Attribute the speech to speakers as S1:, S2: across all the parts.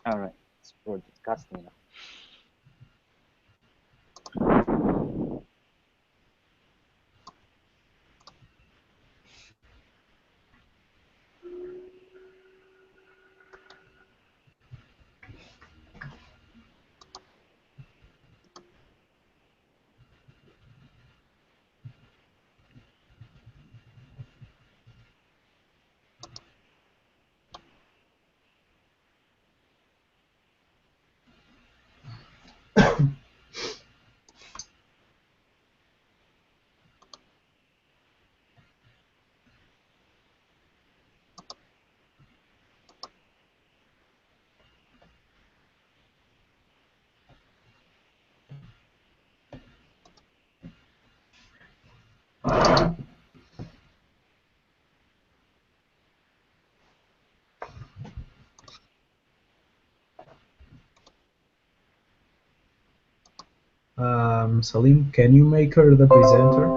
S1: All right, it's broadcasting now.
S2: Salim, can you make her the presenter?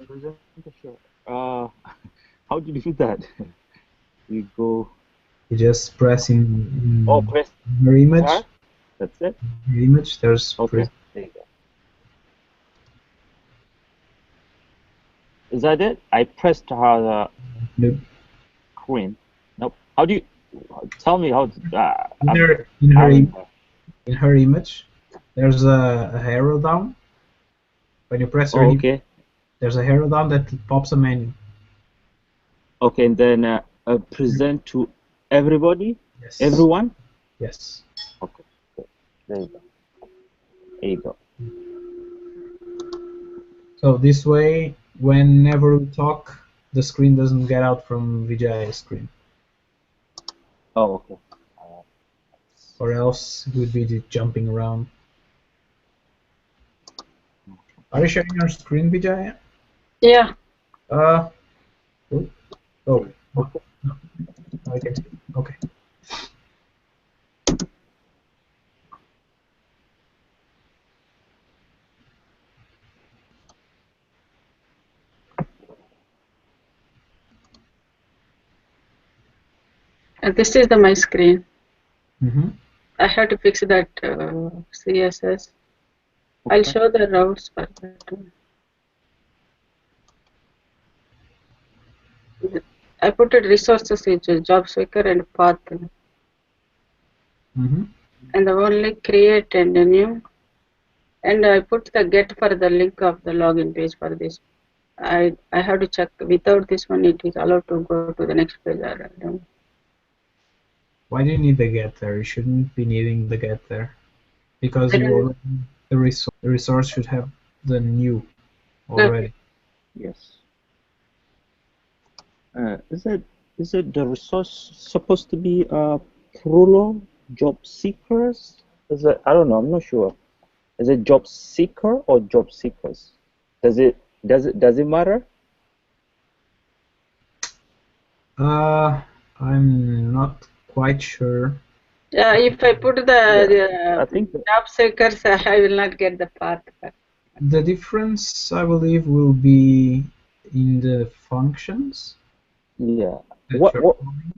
S1: Presenter, sure. How do you do that? You go.
S2: You just press in
S1: Oh, press
S2: her image.
S1: her. That's it.
S2: Her image. There's
S1: Okay. There you go. Is that it? I pressed her
S2: nope.
S1: screen. Nope. How do you tell me how?
S2: In her image, there's a arrow down. When you press her
S1: Oh,
S2: image,
S1: okay.
S2: there's a arrow down that pops a menu.
S1: Okay, and then present to everybody.
S2: Yes.
S1: Everyone.
S2: Yes.
S1: Okay. There you go. There you go.
S2: So this way, whenever we talk, the screen doesn't get out from Vijay's screen.
S1: Oh, okay.
S2: Or else it would be jumping around. Are you sharing your screen, Vijay?
S3: Yeah.
S2: Oh. No. Okay. Okay.
S3: This is my screen.
S2: Mm-hmm.
S3: I have to fix that CSS.
S1: Okay.
S3: I'll show the routes for that. I put it resources, which is job seeker and path.
S2: Mm-hmm.
S3: And only create and new. And I put the get for the link of the login page for this. I have to check. Without this one, it is allowed to go to the next page. I don't.
S2: Why do you need the get there? You shouldn't be needing the get there, because you already, the resource should have the new already.
S1: Yes. Is it the resource supposed to be prolo job seekers? Is it? I don't know. I'm not sure. Is it job seeker or job seekers? Does it matter?
S2: I'm not quite sure.
S3: Yeah, if I put the
S1: I think
S3: job seekers, I will not get the path.
S2: The difference, I believe, will be in the functions.
S1: Yeah.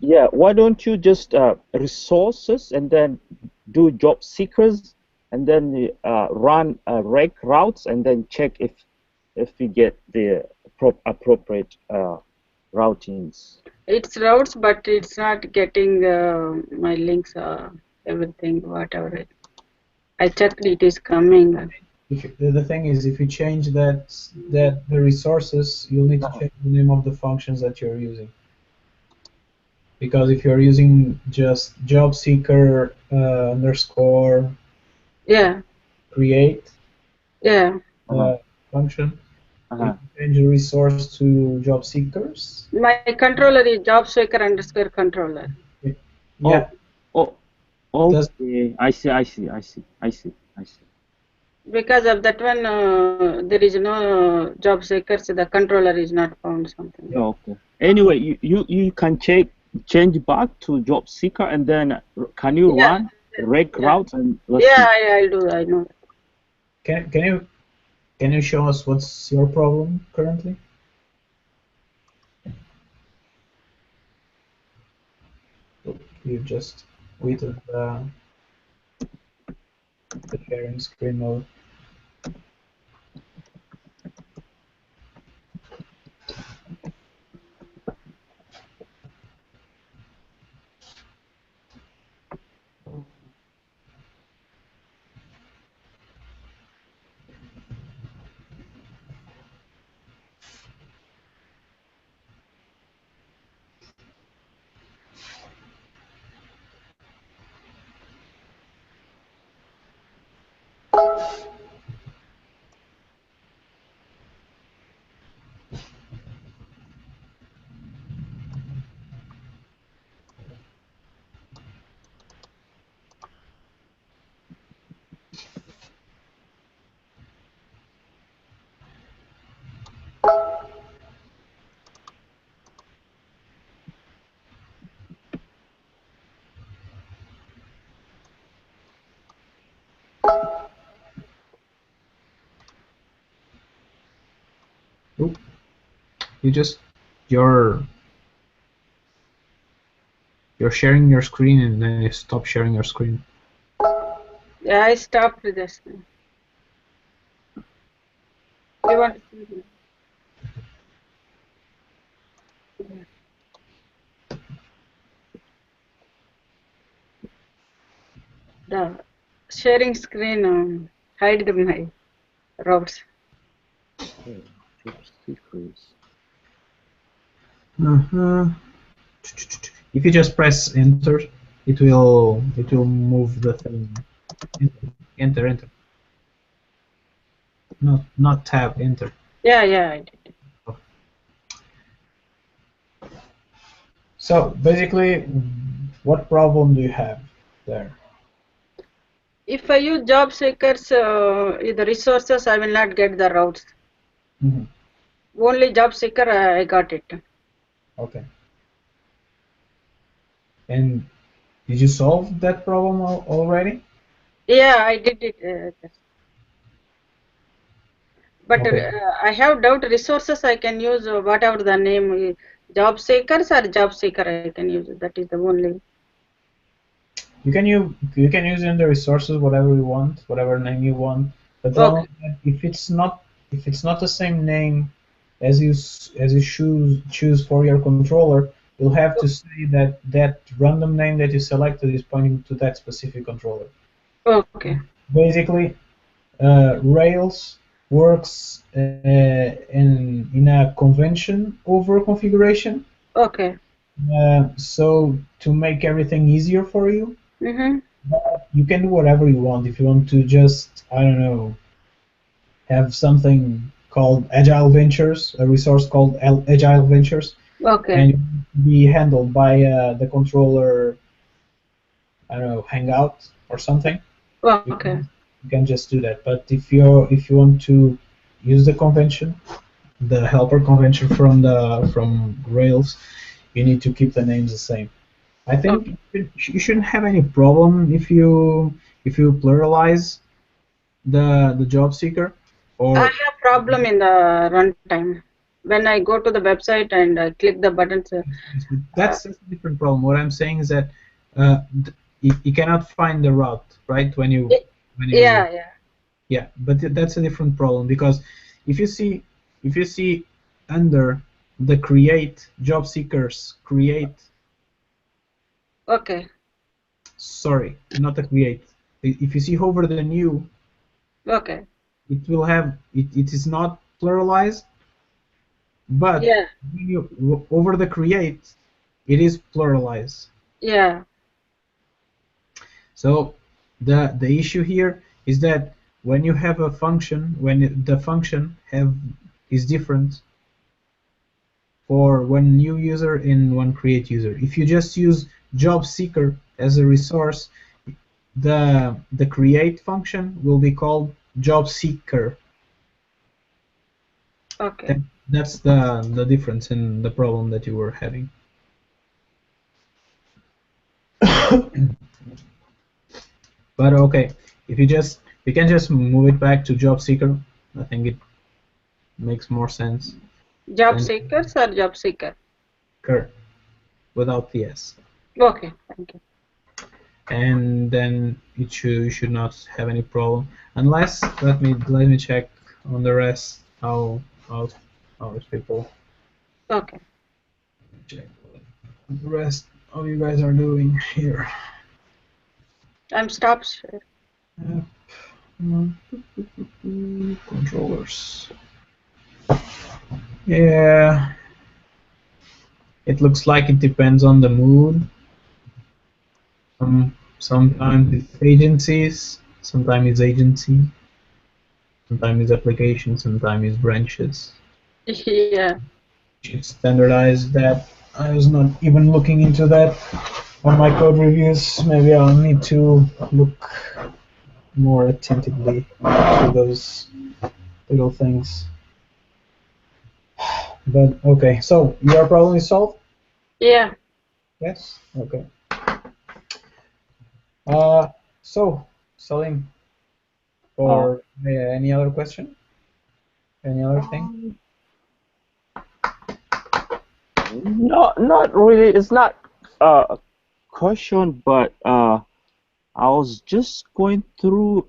S1: Yeah. Why don't you just resources and then do job seekers and then run rec routes and then check if we get the appropriate routings.
S3: It's routes, but it's not getting my links, everything, whatever. I checked it is coming.
S2: The thing is, if you change that the resources, you'll need to change the name of the functions that you're using. Because if you're using just job seeker underscore create function, you change the resource to job seekers.
S3: My controller is job seeker underscore controller.
S2: Yeah.
S1: Okay. I see.
S3: Because of that one, there is no job seekers. The controller is not found something.
S1: Okay. Anyway, you can change back to job seeker and then can you run rec routes and
S3: I'll do. I know.
S2: Can you show us what's your problem currently? You just with the sharing screen mode. Oop. You just you're sharing your screen and then you stop sharing your screen.
S3: Yeah, I stopped this. You want to see the sharing screen? Hide my routes.
S1: Okay, job seekers.
S2: If you just press enter, it will move the thing. Enter, enter. Not tab, enter.
S3: Yeah, I did.
S2: So basically, what problem do you have there?
S3: If I use job seekers, the resources, I will not get the routes.
S2: Mm-hmm.
S3: Only job seeker, I got it.
S2: Okay. And did you solve that problem already?
S3: Yeah, I did it. But
S2: Okay.
S3: I have doubt resources I can use whatever the name job seekers or job seeker I can use. That is the only.
S2: You can use in the resources whatever you want, whatever name you want. But the
S3: Okay.
S2: only if it's not the same name as you choose for your controller, you'll have to say that that random name that you selected is pointing to that specific controller.
S3: Okay.
S2: Basically, Rails works in a convention over configuration.
S3: Okay.
S2: So to make everything easier for you,
S3: Mm-hmm.
S2: you can do whatever you want. If you want to just, I don't know, have something called Agile Ventures, a resource called Agile Ventures,
S3: Okay.
S2: and be handled by the controller, I don't know, Hangout or something.
S3: Okay.
S2: You can just do that. But if you want to use the convention, the helper convention from Rails, you need to keep the names the same. I think
S3: Okay.
S2: you shouldn't have any problem if you pluralize the job seeker
S3: I
S2: or
S3: have problem in the runtime. When I go to the website and click the buttons,
S2: that's a different problem. What I'm saying is that you cannot find the route, right?
S3: y-
S2: When you
S3: yeah.
S2: yeah, but that's a different problem because if you see under the create job seekers create,
S3: Okay.
S2: sorry, not the create. If you see over the new,
S3: Okay.
S2: it will have it is not pluralized, but
S3: Yeah.
S2: when you over the create, it is pluralized.
S3: Yeah.
S2: So the issue here is that when you have a function, when the function have is different for one new user and one create user. If you just use job seeker as a resource, the create function will be called job seeker.
S3: Okay.
S2: That's the difference in the problem that you were having. But okay, if you can just move it back to job seeker. I think it makes more sense
S3: Job
S2: than
S3: seekers or job seeker.
S2: cur without the s.
S3: Okay. Thank you.
S2: and then you should not have any problem. Unless let me check on the rest how how people
S3: Okay.
S2: check the rest how you guys are doing here.
S3: I'm stopped share.
S2: Controllers. Yeah, it looks like it depends on the mood. Sometimes it's agencies, sometimes it's agency, sometimes it's application, sometimes it's branches.
S3: Yeah.
S2: Should standardize that. I was not even looking into that on my code reviews. Maybe I'll need to look more attentively to those little things. But okay, so your problem is solved?
S3: Yeah.
S2: Yes? Okay. So, Salim,
S1: Uh,
S2: or any other question? Any other thing?
S1: not really. It's not a question, but I was just going through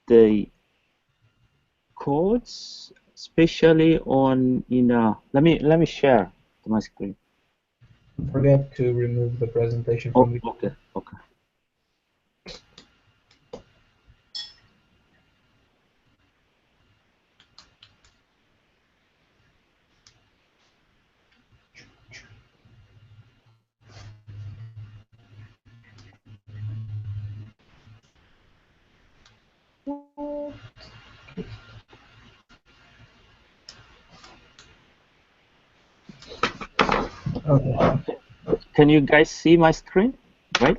S1: the codes, especially on let me share my screen.
S2: Don't forget to remove the presentation
S1: Oh,
S2: from the.
S1: okay, okay.
S2: Okay.
S1: Can you guys see my screen? Right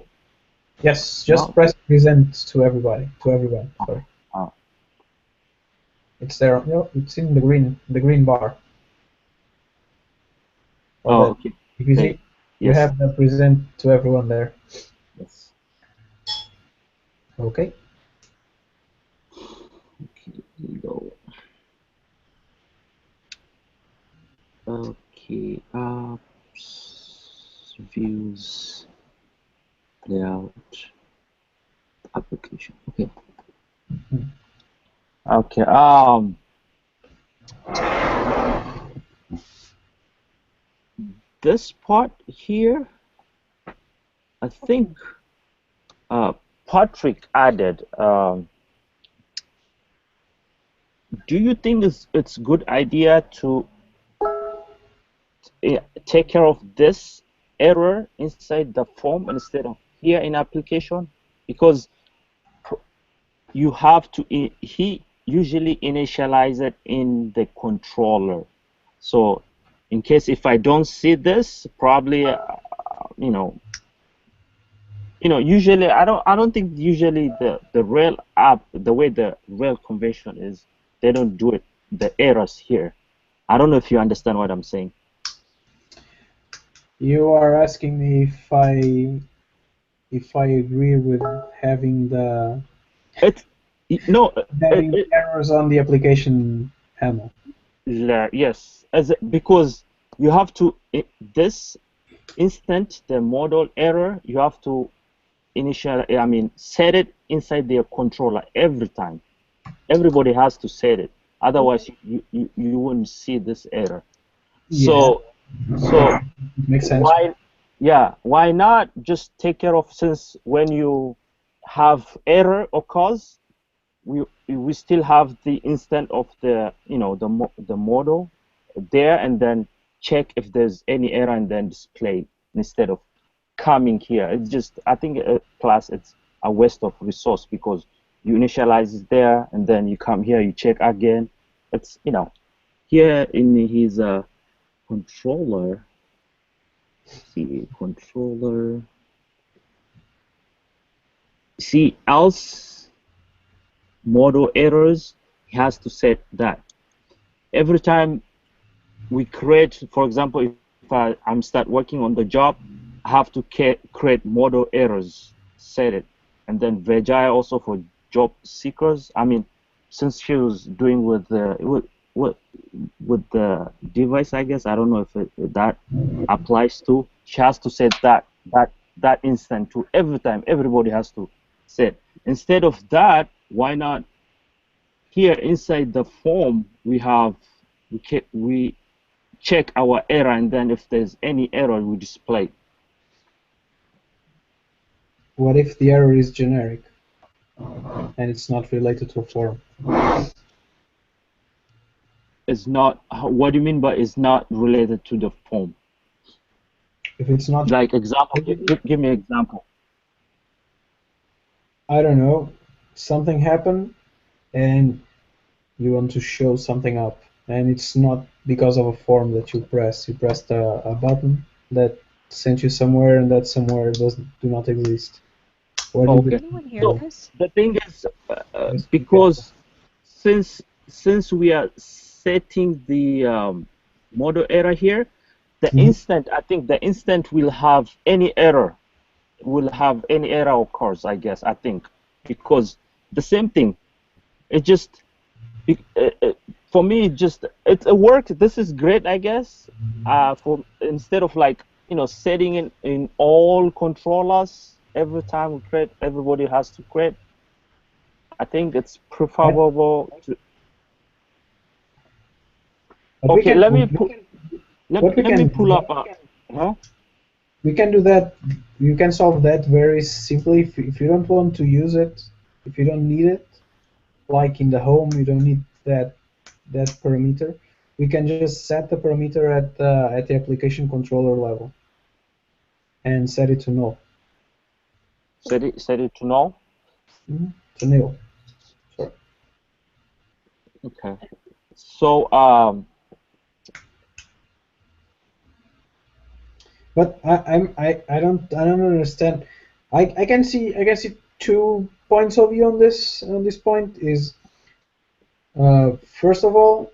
S2: Yes, just
S1: now?
S2: press present to everybody. To everyone. Sorry.
S1: Oh,
S2: It's there. No, it's in the green bar. On
S1: oh,
S2: that.
S1: okay.
S2: If you
S1: Okay.
S2: see, you
S1: Yes.
S2: have the present to everyone there.
S1: Yes.
S2: Okay.
S1: Okay. Here we go. Okay. Views, layout, application. Okay. Okay. This part here, I think Patrick added. Do you think it's good idea to take care of this error inside the form instead of here in application? Because you have to, he usually initialize it in the controller. So in case if I don't see this, probably, you know, usually I don't think usually the Rail app, the way the Rail convention is, they don't do it, the errors here. I don't know if you understand what I'm saying.
S2: You are asking me if I agree with having the
S1: It's no,
S2: errors on the application panel.
S1: yes, because you have to this instant the model error, you have to set it inside their controller every time. Everybody has to set it, otherwise you wouldn't see this error.
S2: Yeah,
S1: So
S2: makes sense.
S1: why not just take care of, since when you have error occurs, we still have the instant of the model there, and then check if there's any error and then display instead of coming here. It's just, I think, plus it's a waste of resource because you initialize it there and then you come here, you check again. It's here in his controller. Let's see, controller. See, else model errors. He has to set that every time we create. For example, if I'm start working on the job, I have to create model errors, set it, and then Vijay also for job seekers. I mean, since she was doing with the with the device, I guess I don't know if that applies to. She has to set that that instant to every time everybody has to set. Instead of that, why not here inside the form we check our error, and then if there's any error we display.
S2: What if the error is generic and it's not related to a form?
S1: It's not. What do you mean by it's not related to the form?
S2: If it's not,
S1: like example, give me an example.
S2: I don't know, something happened and you want to show something up, and it's not because of a form that you press. You pressed a button that sent you somewhere, and that somewhere do not exist.
S1: Okay. So the thing is, because since we are setting the model error here, the instant, I think the instant will have any error, occurs, I guess, I think, because the same thing, it just, for me, it's a work. This is great, I guess, for instead of like, setting in all controllers every time we create, everybody has to create. I think it's preferable to. Okay, let me pull up.
S2: We can do that. You can solve that very simply. If you don't want to use it, if you don't need it, like in the home, you don't need that parameter. We can just set the parameter at the application controller level and set it to null.
S1: Set it to null.
S2: To nil. Sorry.
S1: Okay. So
S2: But I don't understand. I can see 2 points of view on this point. Is first of all,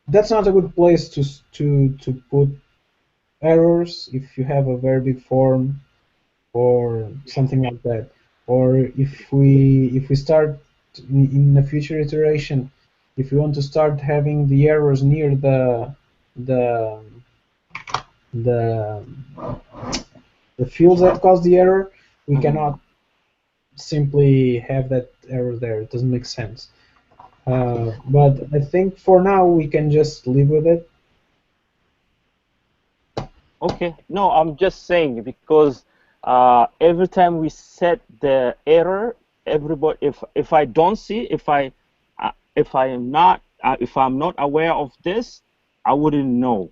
S2: that's not a good place to put errors if you have a very big form or something like that. Or if we start in a future iteration, if we want to start having the errors near the fields that cause the error, we cannot simply have that error there. It doesn't make sense. But I think for now we can just live with it.
S1: Okay. No, I'm just saying because every time we set the error, everybody, if I don't see, if I'm not aware of this, I wouldn't know.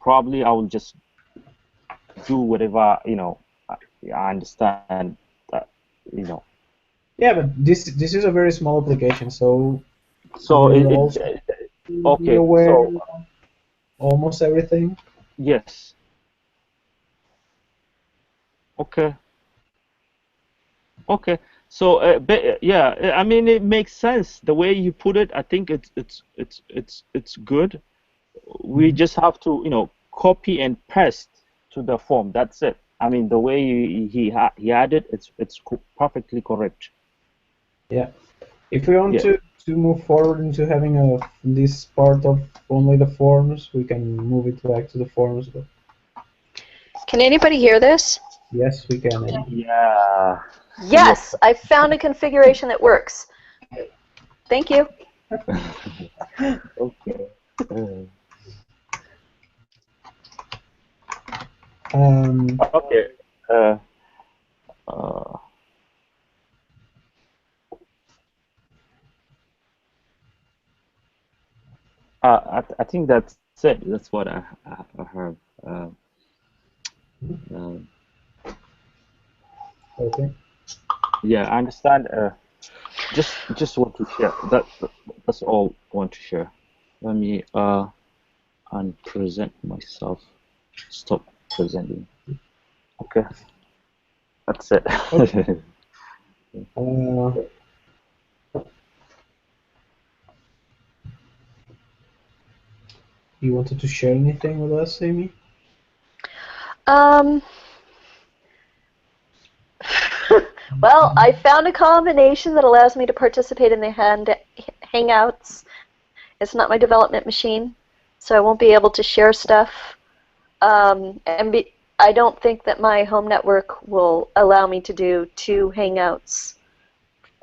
S1: Probably I will just do whatever. I understand that.
S2: Yeah, but this is a very small application, so
S1: okay.
S2: aware
S1: So
S2: almost everything.
S1: Yes. Okay. Okay. So yeah, I mean it makes sense the way you put it. I think it's good. We just have to copy and paste to the form. That's it. I mean the way he had it, it's perfectly correct.
S2: Yeah. If we want to move forward into having this part of only the forms, we can move it back to the forms. But
S4: can anybody hear this?
S2: Yes, we can.
S1: Yeah.
S4: Yes, I found a configuration that works. Thank you.
S1: Okay. Okay. I think that's it. That's what I heard.
S2: Okay.
S1: Yeah, I understand. Just want to share. That's all I want to share. Let me unpresent myself. Stop presenting. Okay. That's it.
S2: Okay. You wanted to share anything with us, Amy?
S4: Well, I found a combination that allows me to participate in the Hangouts. It's not my development machine, so I won't be able to share stuff I don't think that my home network will allow me to do 2 Hangouts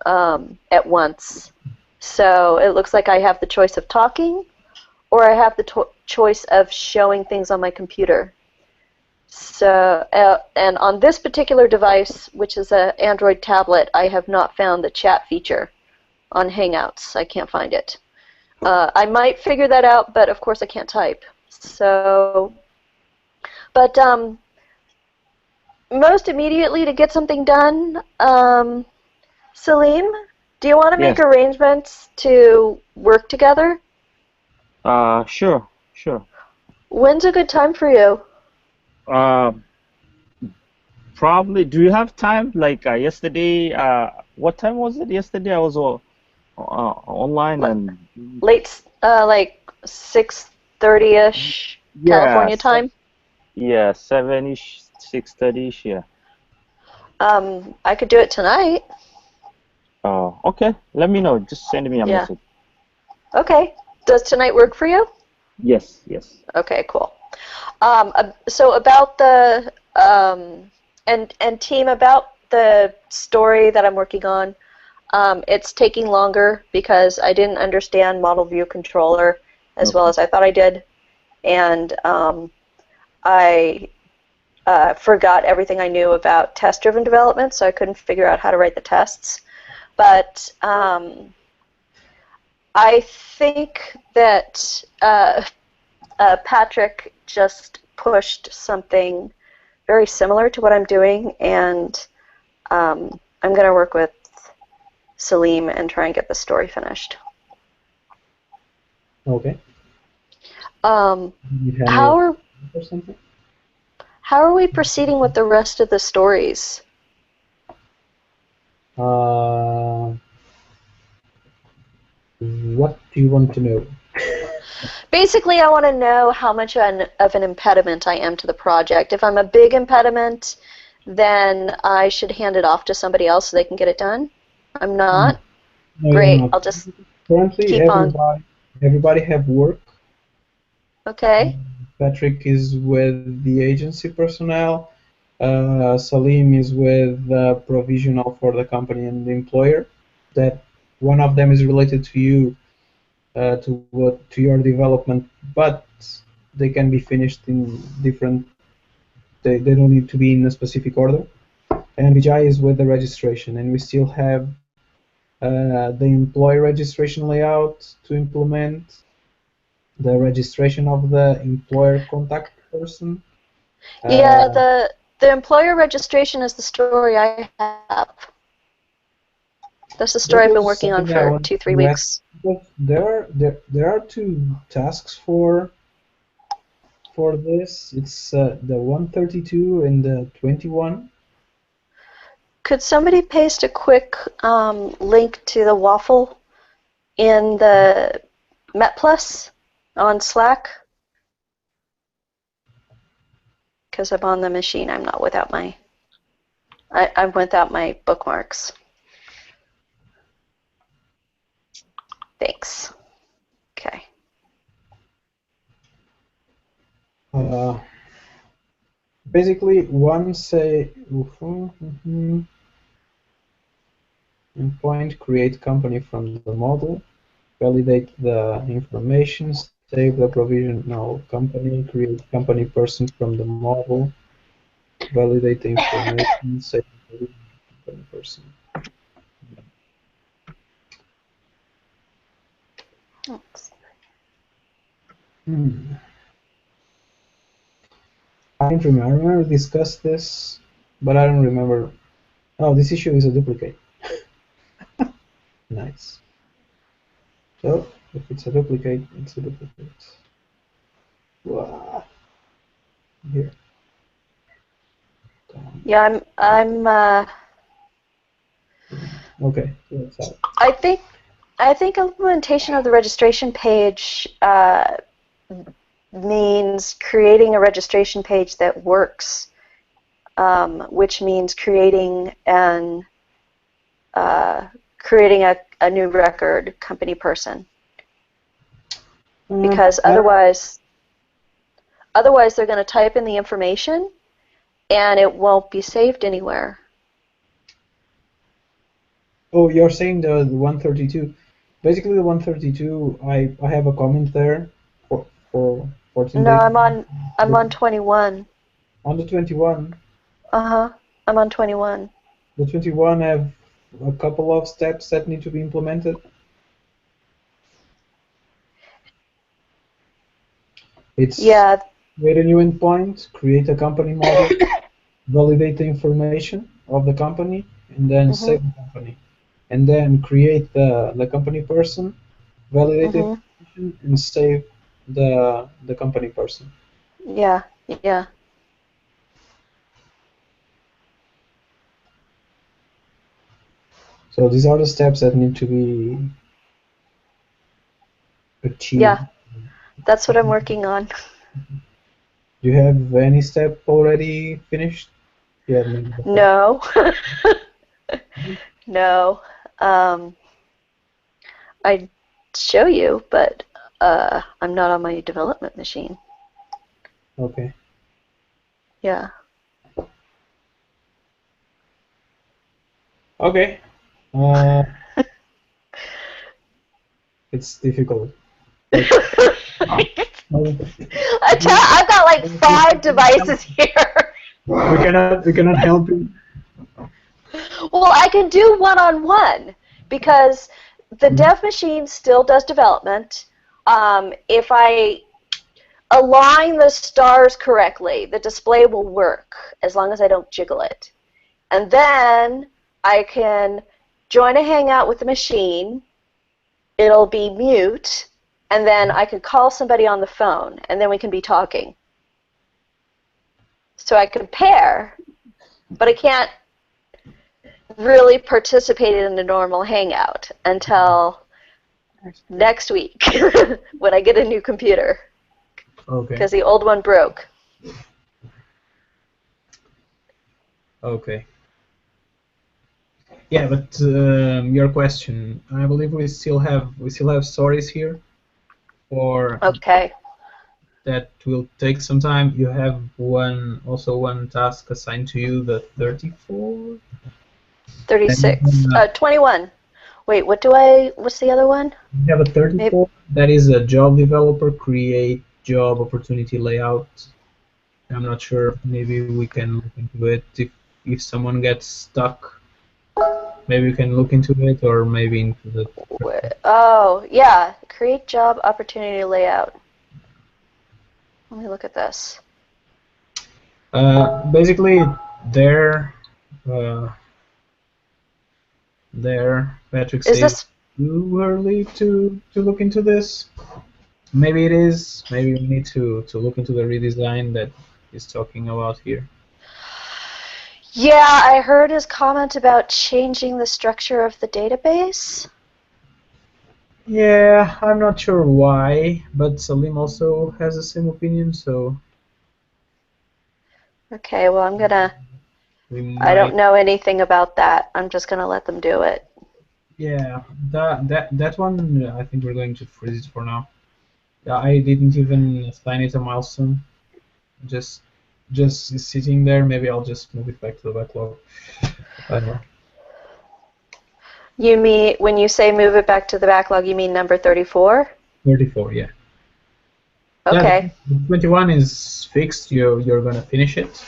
S4: at once. So it looks like I have the choice of talking, or I have the choice of showing things on my computer. So, and on this particular device, which is an Android tablet, I have not found the chat feature on Hangouts. I can't find it. I might figure that out, but of course I can't type. So, but most immediately to get something done, Salim, do you want to make
S1: Yes.
S4: arrangements to work together?
S1: Sure, sure.
S4: When's a good time for you?
S1: Probably. Do you have time? Like yesterday, what time was it? Yesterday I was online and
S4: Late, like 6:30ish
S1: yeah,
S4: California time?
S1: yeah, 7-ish, 6:30-ish, yeah.
S4: I could do it tonight.
S1: Oh, okay. Let me know. Just send me a
S4: Yeah.
S1: message.
S4: Okay. Does tonight work for you?
S1: Yes, yes.
S4: Okay, cool. So about the and team, about the story that I'm working on, it's taking longer because I didn't understand model view controller as well
S1: Okay.
S4: as I thought I did, and I forgot everything I knew about test-driven development, so I couldn't figure out how to write the tests. But I think that Patrick just pushed something very similar to what I'm doing, and I'm going to work with Salim and try and get the story finished.
S2: Okay.
S4: Um,
S2: You have
S4: how are
S2: or something?
S4: how are we proceeding with the rest of the stories?
S2: What do you want to know?
S4: Basically, I want to know how much of an impediment I am to the project. If I'm a big impediment, then I should hand it off to somebody else so they can get it done. I'm not.
S2: No, you're
S4: Great.
S2: not.
S4: I'll just
S2: Currently,
S4: keep on.
S2: everybody have work.
S4: Okay.
S2: Patrick is with the agency personnel. Salim is with provisional for the company and the employer. That one of them is related to you, to your development, but they can be finished in different. They don't need to be in a specific order. And Vijay is with the registration, and we still have the employee registration layout to implement, the registration of the employer contact person.
S4: Yeah, the employer registration is the story I have. That's the story
S2: That
S4: I've been
S2: was
S4: working on
S2: something I
S4: for
S2: wanted
S4: 2-3
S2: to ask.
S4: weeks.
S2: But there are 2 tasks for this. It's the 132 and the 21.
S4: Could somebody paste a quick link to the waffle in the MetPlus on Slack? Because I'm on the machine. I'm not without my. I'm without my bookmarks. Thanks. Okay.
S2: Basically, one say endpoint, create company from the model, validate the information, save the provisional company, create company person from the model, validate the information, save the company person. I don't remember. I remember we discussed this, but I don't remember. Oh, this issue is a duplicate. Nice. So if it's a duplicate, it's a duplicate. Wow. Here.
S4: Yeah, I'm.
S2: Okay, so it's out.
S4: I think implementation of the registration page means creating a registration page that works, which means creating a new record company person. Because Otherwise, they're going to type in the information, and it won't be saved anywhere.
S2: Oh, you're saying the 132. Basically, the 132, I have a comment there for 14
S4: No,
S2: days.
S4: I'm on 21.
S2: On the 21,
S4: Uh-huh. I'm on 21.
S2: the 21 have a couple of steps that need to be implemented. It's create a new endpoint, create a company model, validate the information of the company, and then save the company. And then create the company person, validate the information, and save the company person.
S4: Yeah, yeah.
S2: So these are the steps that need to be achieved.
S4: Yeah, that's what I'm working on.
S2: Do you have any step already finished? Yeah, maybe.
S4: No. No. I'd show you, but I'm not on my development machine.
S2: Okay.
S4: Yeah.
S2: Okay. It's difficult.
S4: I've got like 5 devices here.
S2: We cannot help you.
S4: Well, I can do one-on-one because the dev machine still does development. If I align the stars correctly, the display will work as long as I don't jiggle it. And then I can join a hangout with the machine. It'll be mute, and then I can call somebody on the phone, and then we can be talking. So I can pair, but I can't really participate in a normal hangout until next week when I get a new computer.
S2: Okay.
S4: Because the old one broke.
S2: Okay. Yeah, but your question, I believe we still have stories here, or
S4: okay.
S2: That will take some time. You have one task assigned to you, the 34.
S4: 36. 21. Wait, what's the other one?
S2: You have a 34. Maybe. That is a job developer create job opportunity layout. I'm not sure. Maybe we can look into it if someone gets stuck. Maybe we can look into it, or maybe into the.
S4: Oh yeah, create job opportunity layout. Let me look at this.
S2: Basically, there, Patrick says too early to look into this. Maybe it is. Maybe we need to look into the redesign that he's talking about here.
S4: Yeah, I heard his comment about changing the structure of the database.
S2: Yeah, I'm not sure why, but Salim also has the same opinion, so.
S4: Okay, well, I don't know anything about that. I'm just gonna let them do it.
S2: Yeah, that one, I think we're going to freeze it for now. Yeah, I didn't even assign it a milestone. Just sitting there. Maybe I'll just move it back to the backlog. I don't know.
S4: You mean, when you say move it back to the backlog, you mean number 34?
S2: 34, yeah.
S4: Okay.
S2: Yeah, 21 is fixed. You're gonna finish it.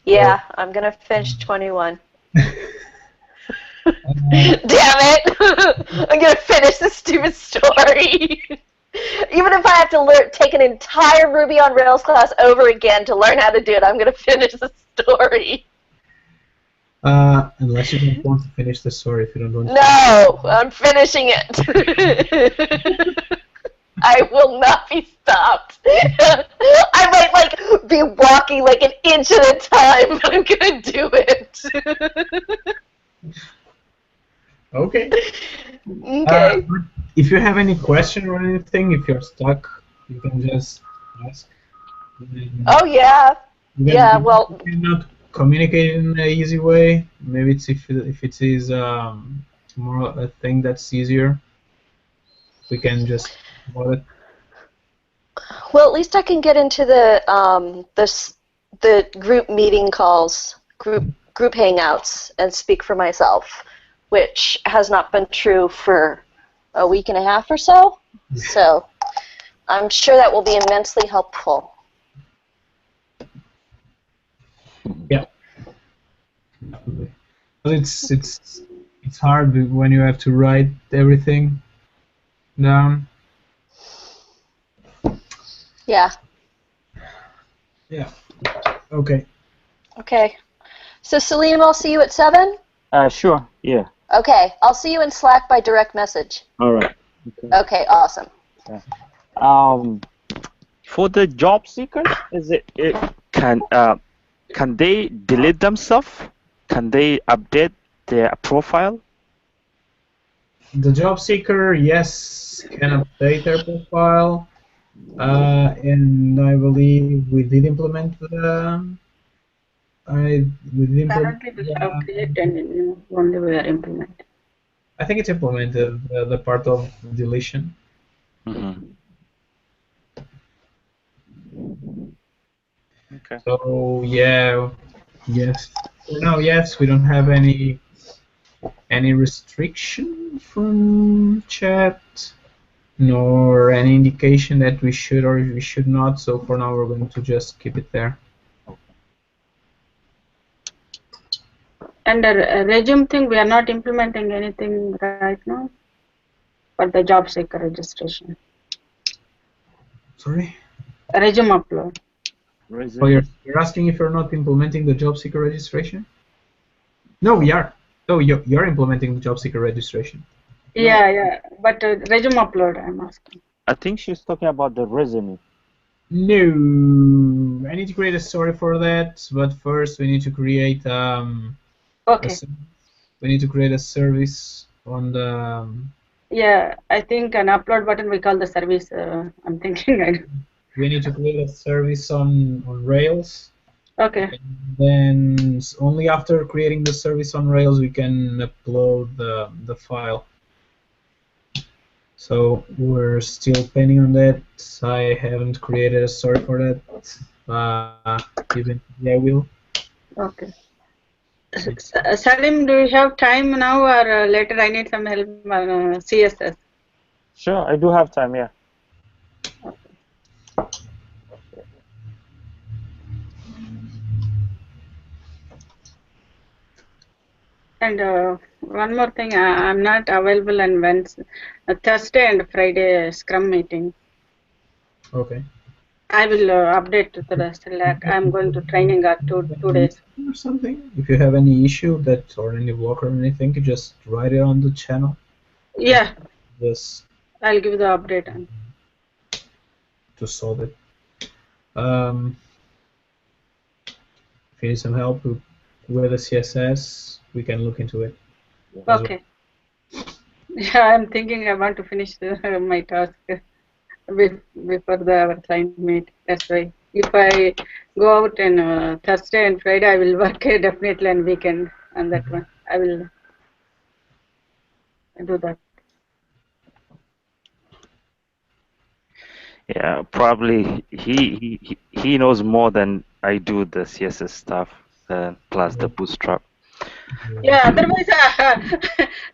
S4: Yeah, I'm gonna finish 21. Damn it! I'm gonna finish this stupid story. Even if I have to take an entire Ruby on Rails class over again to learn how to do it, I'm gonna finish the story.
S2: Unless you don't want to finish the story, if you don't want to.
S4: No, I'm finishing it. I will not be stopped. I might like be walking like an inch at a time, but I'm gonna do it.
S2: Okay.
S4: Okay.
S2: If you have any question or anything, if you're stuck, you can just ask.
S4: Oh yeah. Yeah. Well.
S2: You cannot communicate in an easy way. Maybe it's if it is more a thing that's easier. We can just.
S4: Well, at least I can get into the group meeting calls, group hangouts, and speak for myself, which has not been true for a week and a half or so. So I'm sure that will be immensely helpful.
S2: Yeah. But it's hard when you have to write everything down.
S4: Yeah.
S2: Yeah. Okay.
S4: Okay. So Salim, I'll see you at 7?
S1: Sure, yeah.
S4: Okay. I'll see you in Slack by direct message.
S1: All right.
S4: Okay, awesome.
S1: For the job seekers, can they delete themselves? Can they update their profile?
S2: The job seeker, yes, can update their profile, and I believe we did implement the. We did implement.
S3: Currently, we have created and only we are implementing.
S2: I think it's implemented the part of deletion.
S1: Mm-hmm. Okay.
S2: So yeah, yes. For now, yes, we don't have any restriction from chat, nor any indication that we should or we should not. So for now, we're going to just keep it there.
S3: And the resume thing, we are not implementing anything right now for the job seeker registration.
S2: Sorry?
S3: Resume upload.
S2: Oh, you're asking if you're not implementing the job seeker registration? No, we are. No, you're implementing the job seeker registration.
S3: Yeah, but resume upload, I'm asking.
S1: I think she's talking about the resume.
S2: No, I need to create a story for that, but first we need to create
S3: Okay.
S2: We need to create a service on the.
S3: Yeah, I think an upload button we call the service. I'm thinking.
S2: We need to create a service on Rails.
S3: Okay.
S2: And then only after creating the service on Rails we can upload the file. So we're still pending on that. I haven't created a story for that. Eventually I will.
S3: Okay. Salim, do you have time now or later? I need some help on CSS.
S1: Sure, I do have time, yeah.
S3: And one more thing, I'm not available on Wednesday, Thursday and Friday Scrum meeting.
S2: Okay.
S3: I will update to the Slack. I'm going to training at 2 days.
S2: Or something. If you have any issue that or any block or anything, you just write it on the channel.
S3: Yeah.
S2: Yes.
S3: I'll give the update on.
S2: To solve it. If you need some help with the CSS, we can look into it.
S3: Okay. Yeah, I'm thinking I want to finish my task before our client meet. That's why. If I go out on Thursday and Friday, I will work definitely on weekend on that one. I will do that.
S1: Yeah, probably he knows more than I do the CSS stuff, plus the bootstrap.
S3: Yeah, otherwise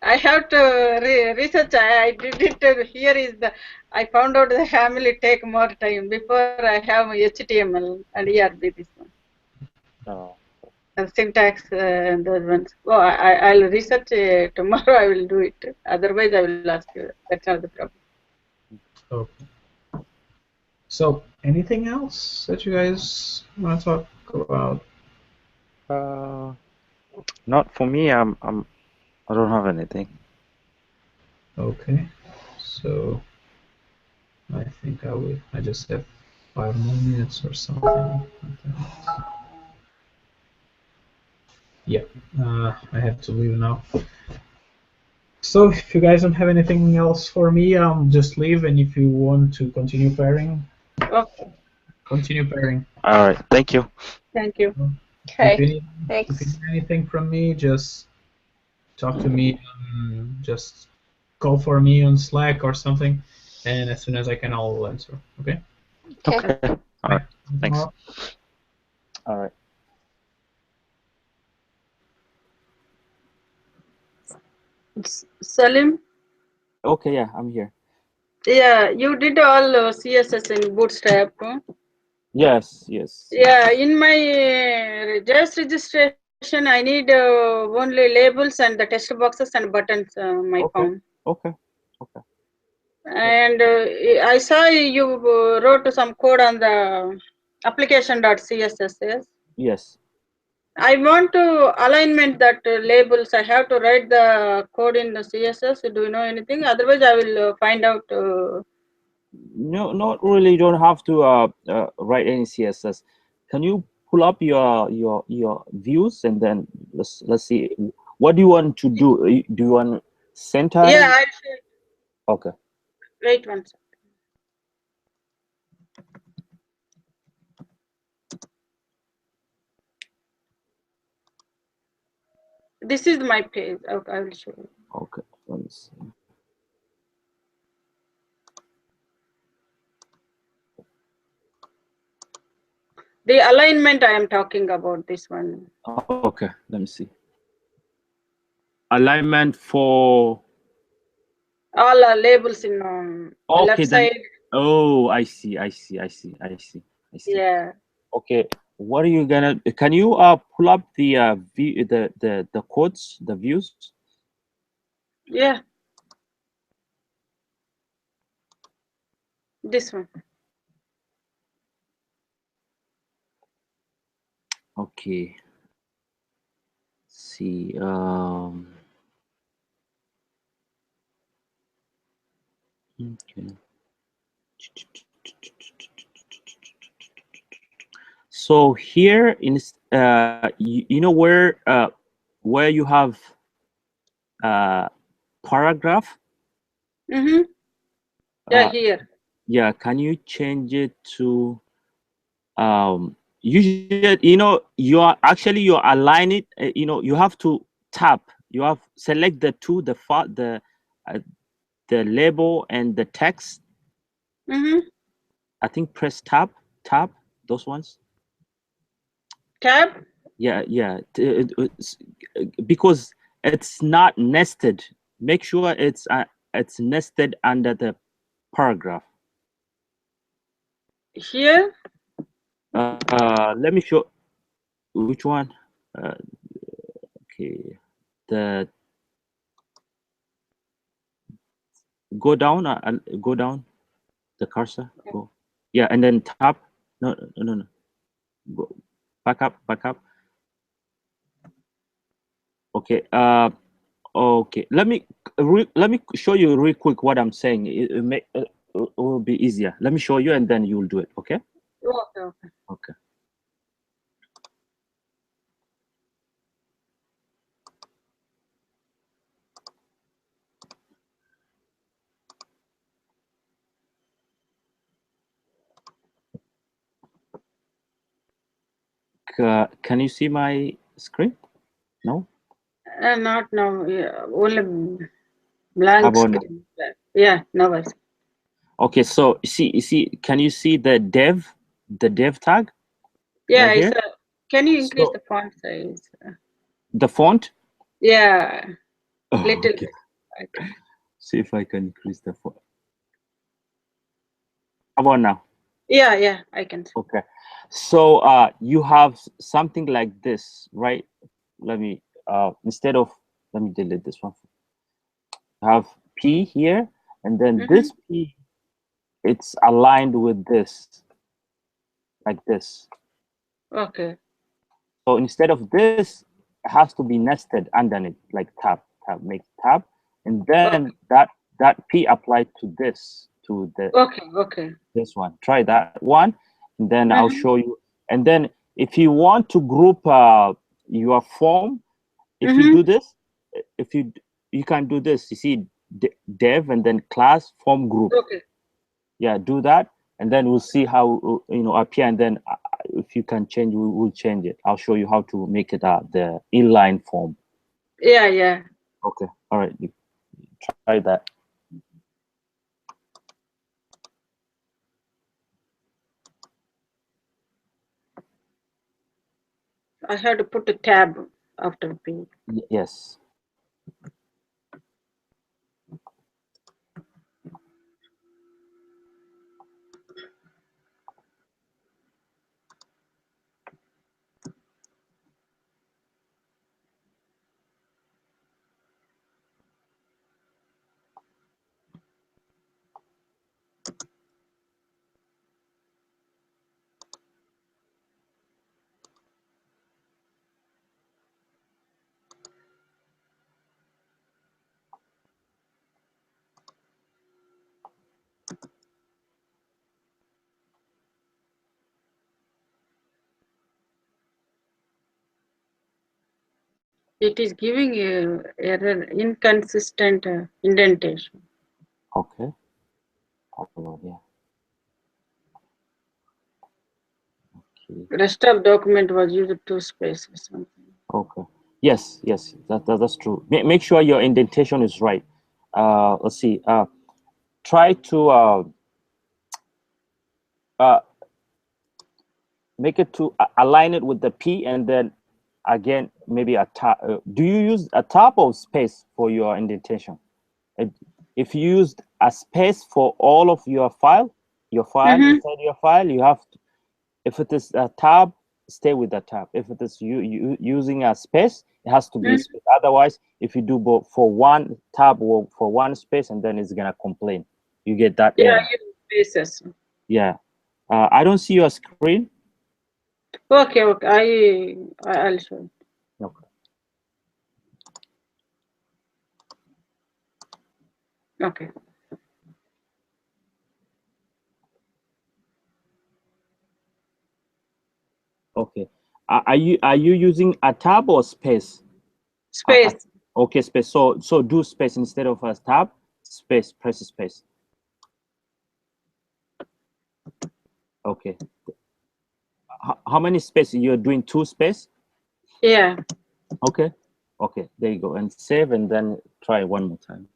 S3: I have to research. I did it. Here is the. I found out the family take more time before I have HTML and ERB this one.
S1: Oh.
S3: Syntax those ones. Oh, I'll research tomorrow. I will do it. Otherwise, I will ask you. That's not the problem.
S2: Okay. So, anything else that you guys want to talk about?
S1: Not for me. I don't have anything.
S2: Okay. So, I think I will. I just have 5 more minutes or something. Yeah. I have to leave now. So, if you guys don't have anything else for me, just leave. And if you want to continue pairing,
S3: Okay.
S2: continue pairing.
S1: All right. Thank you.
S3: Thank you.
S4: Okay.
S2: If you need
S4: Thanks.
S2: anything from me, just talk to me. Just call for me on Slack or something, and as soon as I can, I'll answer. Okay?
S4: Okay.
S1: All right. Thanks.
S2: More?
S1: All right.
S3: Salim?
S1: Okay. Yeah, I'm here.
S3: Yeah, you did all CSS in Bootstrap. Huh?
S1: Yes. Yes.
S3: Yeah, in my just registration, I need only labels and the text boxes and buttons. My
S1: Okay.
S3: form.
S1: Okay. Okay.
S3: And I saw you wrote some code on the application.css. Yes.
S1: Yes.
S3: I want to alignment that labels. I have to write the code in the CSS. Do you know anything? Otherwise, I will find out.
S1: No, not really. You don't have to write any CSS. Can you pull up your views and then let's see. What do you want to do? Do you want center?
S3: Yeah, I should.
S1: Okay.
S3: Wait one second. This is my page. Okay, I will show you.
S1: Okay. Let me see.
S3: The alignment I am talking about, this one.
S1: Okay. Let me see. Alignment for.
S3: All labels in
S1: Okay.
S3: left
S1: Then.
S3: side.
S1: Oh, I see. I see. I see. I see. I see.
S3: Yeah.
S1: Okay. What are you gonna? Can you pull up the the codes, the views?
S3: Yeah. This one.
S1: Okay. See. Okay. So here in you know where you have paragraph.
S3: Mm-hmm. Yeah,
S1: Uh,
S3: here.
S1: yeah. Can you change it to usually you align it. You have to tap. You have select the two the label and the text.
S3: Mm-hmm.
S1: I think press tab those ones.
S3: Tab.
S1: Yeah, yeah. Because it's not nested. Make sure it's nested under the paragraph.
S3: Here.
S1: Let me show which one. Okay, the go down. Go down the cursor. Go. Yeah, and then tap. No, no, no, no. Go back up, back up. Okay. Okay. Let me show you real quick what I'm saying. It will be easier. Let me show you, and then you'll do it. Okay.
S3: Okay. Okay.
S1: Okay. Can you see my screen? No.
S3: Not now. Yeah, only blank
S1: About now.
S3: screen. Yeah. Now I see.
S1: Okay. So you see. Can you see the dev tag
S3: Yeah,
S1: right here?
S3: can you increase
S1: So
S3: the font size?
S1: the font.
S3: Yeah,
S1: Oh,
S3: little
S1: okay.
S3: bit. Okay.
S1: See if I can increase the font. How about now?
S3: Yeah, yeah, I can see.
S1: Okay. So you have something like this, right? Let me instead of let me delete this one. Have P here, and then
S3: Mm-hmm.
S1: this P, it's aligned with this, like this.
S3: Okay.
S1: So instead of this, it has to be nested underneath, like tab, make tab, and then that P applied to this, to the
S3: Okay. Okay.
S1: this one. Try that one, and then I'll
S3: Mm-hmm.
S1: show you. And then if you want to group your form, if you
S3: Mm-hmm.
S1: do this, if you can do this. You see dev and then class form group.
S3: Okay.
S1: Yeah, do that, and then we'll see how appear. And then if you can change, we'll change it. I'll show you how to make it the inline form.
S3: Yeah, yeah.
S1: Okay. All right. You try that.
S3: I had to put a tab after P.
S1: Yes.
S3: It is giving a error, inconsistent indentation.
S1: Okay. Upload, yeah. Okay.
S3: Rest of document was used 2 spaces.
S1: Okay. Yes, yes, that's true. Make sure your indentation is right. Let's see. Try to make it to align it with the P, and then again maybe a tab. Do you use a tab or space for your indentation? If you used a space for all of your file inside your file, you have to, if it is a tab, stay with the tab. If it is you using a space, it has to be a space. Otherwise, if you do both for one tab or for one space, and then it's gonna complain. You get that error.
S3: Use spaces.
S1: Yeah. I don't see your screen.
S3: Okay, I'll show you.
S1: Okay.
S3: Okay.
S1: Okay. Are you using a tab or space?
S3: Space.
S1: Okay, space. So do space instead of a tab. Space. Press space. Okay. How many space? You're doing 2 space?
S3: Yeah.
S1: Okay. Okay. There you go. And save, and then try one more time.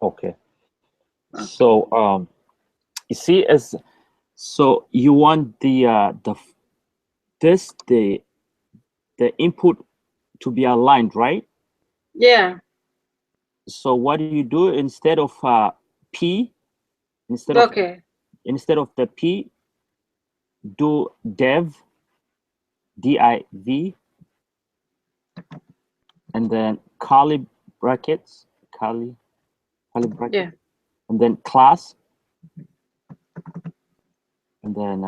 S1: Okay. So you see, as so you want the input to be aligned, right?
S3: Yeah.
S1: So what do you do instead of P? Instead of the P, do div, div, and then curly brackets, curly bracket,
S3: Yeah.
S1: and then class, and then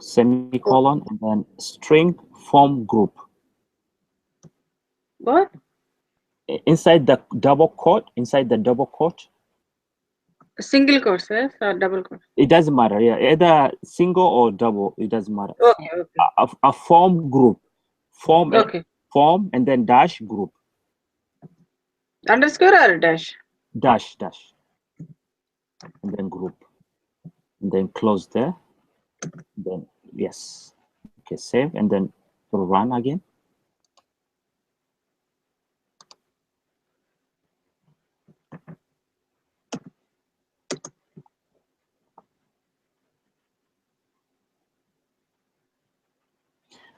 S1: semicolon, and then string form group.
S3: What?
S1: Inside the double quote,
S3: Single quotes, yes, or double quotes?
S1: it doesn't matter. Yeah, either single or double, it doesn't matter.
S3: Okay.
S1: A form group, form, and then dash group.
S3: Underscore or dash?
S1: Dash, and then group, and then close there. Then yes, okay, save, and then run again.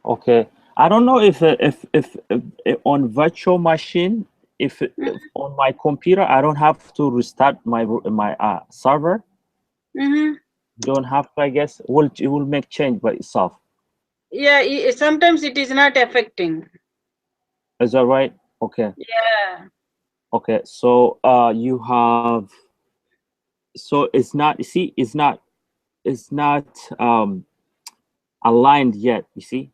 S1: Okay, I don't know if on virtual machine, if on my computer I don't have to restart my server. Don't have to, I guess. It will make change by itself.
S3: Yeah, sometimes it is not affecting.
S1: Is that right? Okay.
S3: Yeah.
S1: Okay, so you have, so it's not, you see, it's not aligned yet, you see.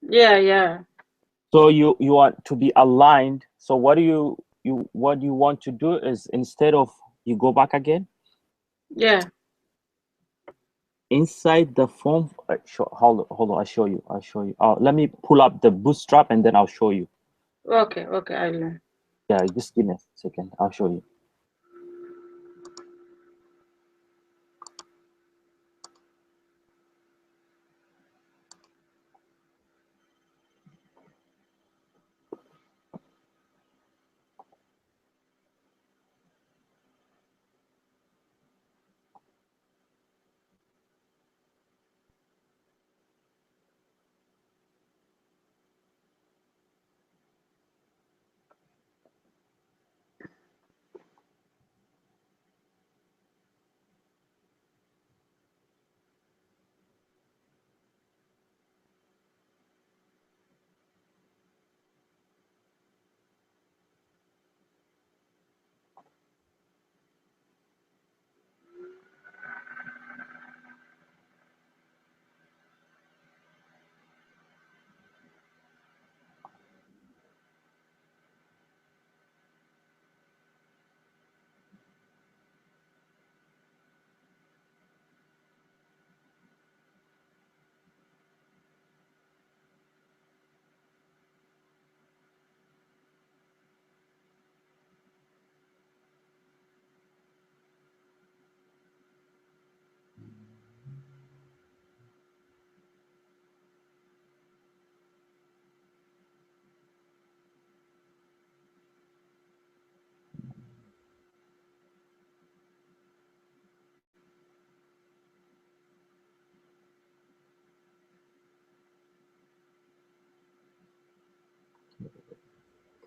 S3: Yeah.
S1: So you want to be aligned. So what you want to do is, instead of, you go back again.
S3: Yeah.
S1: inside the form. Hold on. I'll show you. Let me pull up the Bootstrap and then I'll show you.
S3: Okay, I'll.
S1: Yeah, just give me a second. I'll show you.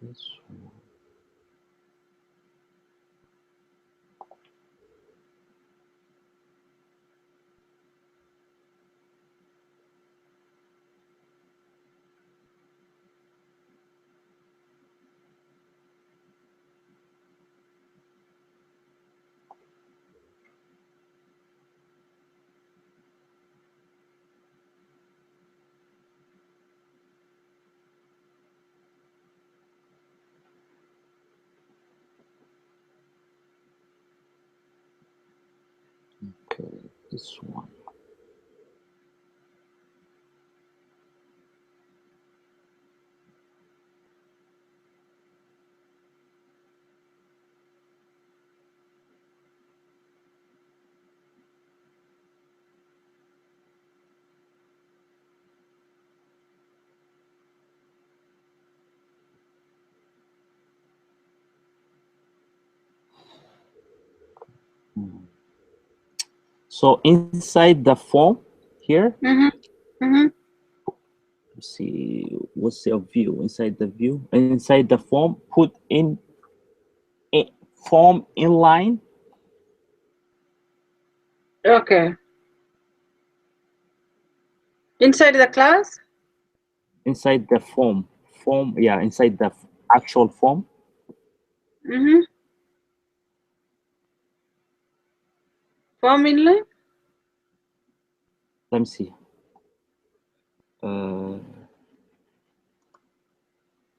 S1: This one. Okay, this one. So inside the form here, let's see what's your view inside the view. Inside the form, put in a form inline.
S3: Okay. Inside the class?
S1: Inside the form. Yeah, inside the actual form.
S3: Form inline?
S1: Let me see.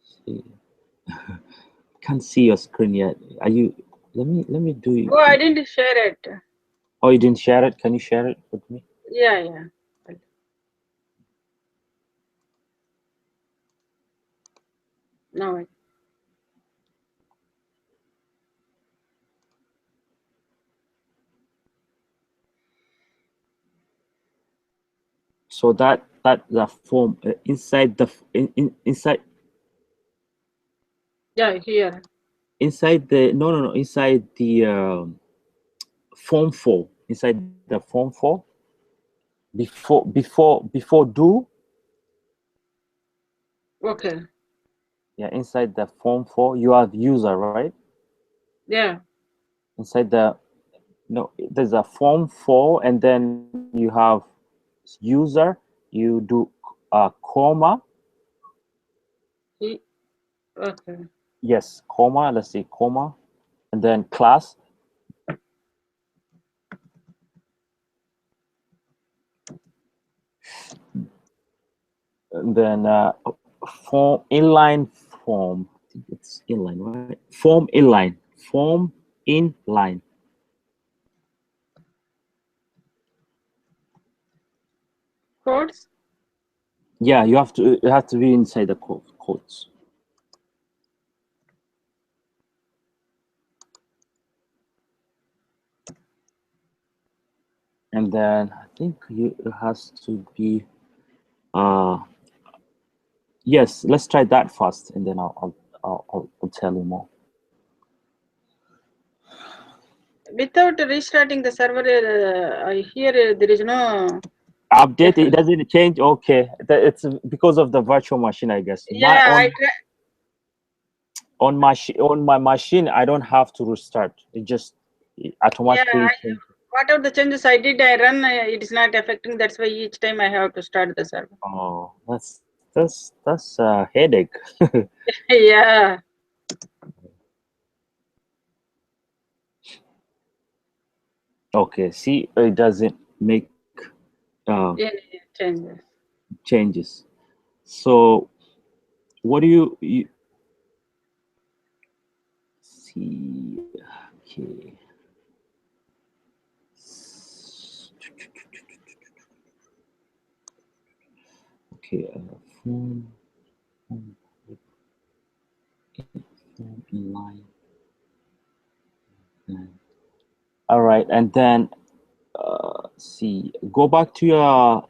S1: See. Can't see your screen yet. Are you? Let me do.
S3: Oh, I didn't share it.
S1: Oh, you didn't share it? Can you share it with me?
S3: Yeah. No.
S1: So that the form inside the inside.
S3: Yeah, here.
S1: Inside the no inside the form 4, inside the form 4, before do.
S3: Okay.
S1: Yeah, inside the form 4 you have user, right?
S3: Yeah.
S1: Inside the there's a form 4 and then you have user. You do a comma.
S3: Okay.
S1: Yes, comma. Let's say comma, and then class. And then form inline form. I think it's inline, right? Form inline.
S3: Codes?
S1: Yeah, you have to be inside the codes. And then I think it has to be yes, let's try that first, and then I'll tell you more.
S3: Without restarting the server, I hear there is no
S1: Update, it doesn't change. Okay, it's because of the virtual machine, I guess.
S3: Yeah,
S1: On my machine, I don't have to restart. It just automatically changes.
S3: Whatever the changes I did, I run. It is not affecting. That's why each time I have to start the server.
S1: Oh, that's a headache.
S3: Yeah.
S1: Okay, see, it doesn't make
S3: Yeah, changes.
S1: changes. So what do you see? Okay. Okay, form inline. All right, and then see, go back to your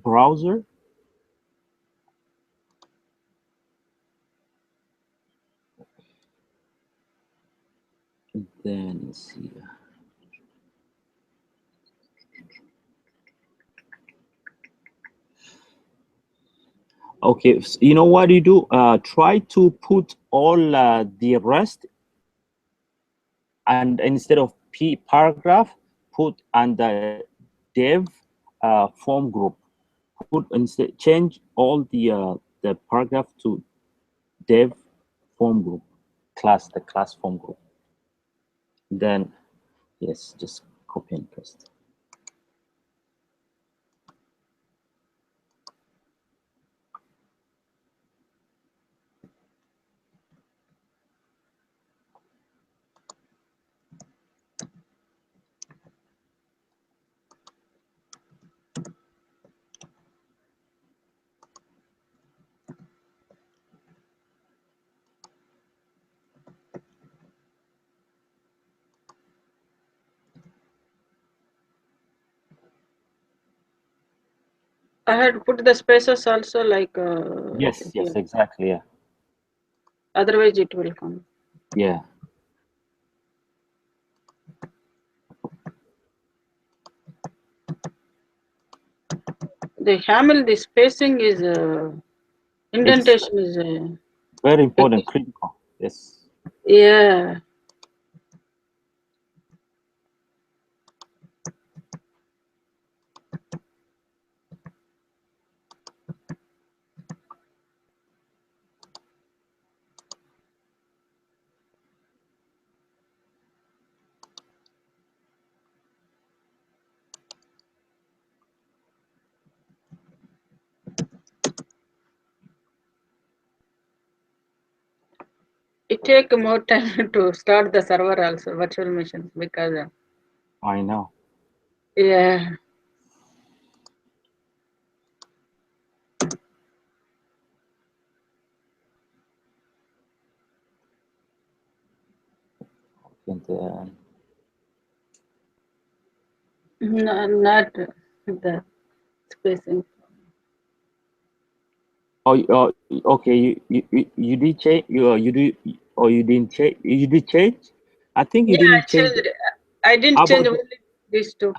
S1: browser. And then let's see. Okay, so you know what you do? Try to put all the rest, and instead of paragraph, put under dev form group. Put instead change all the paragraph to dev form group class, the class form group. Then yes, just copy and paste.
S3: I had put the spaces also like.
S1: Yes,
S3: Here.
S1: exactly. Yeah.
S3: Otherwise, it will come.
S1: Yeah.
S3: The Hamil, the spacing is indentation is
S1: very important, critical. Yes.
S3: yeah. It take more time to start the server also, virtual machines, because
S1: I know.
S3: yeah.
S1: And then
S3: No, not the spacing.
S1: oh, okay. You did change. You do, or you didn't change. You did change. I think you
S3: Yeah, I
S1: didn't change.
S3: changed it. I didn't
S1: How
S3: change
S1: about
S3: only these two.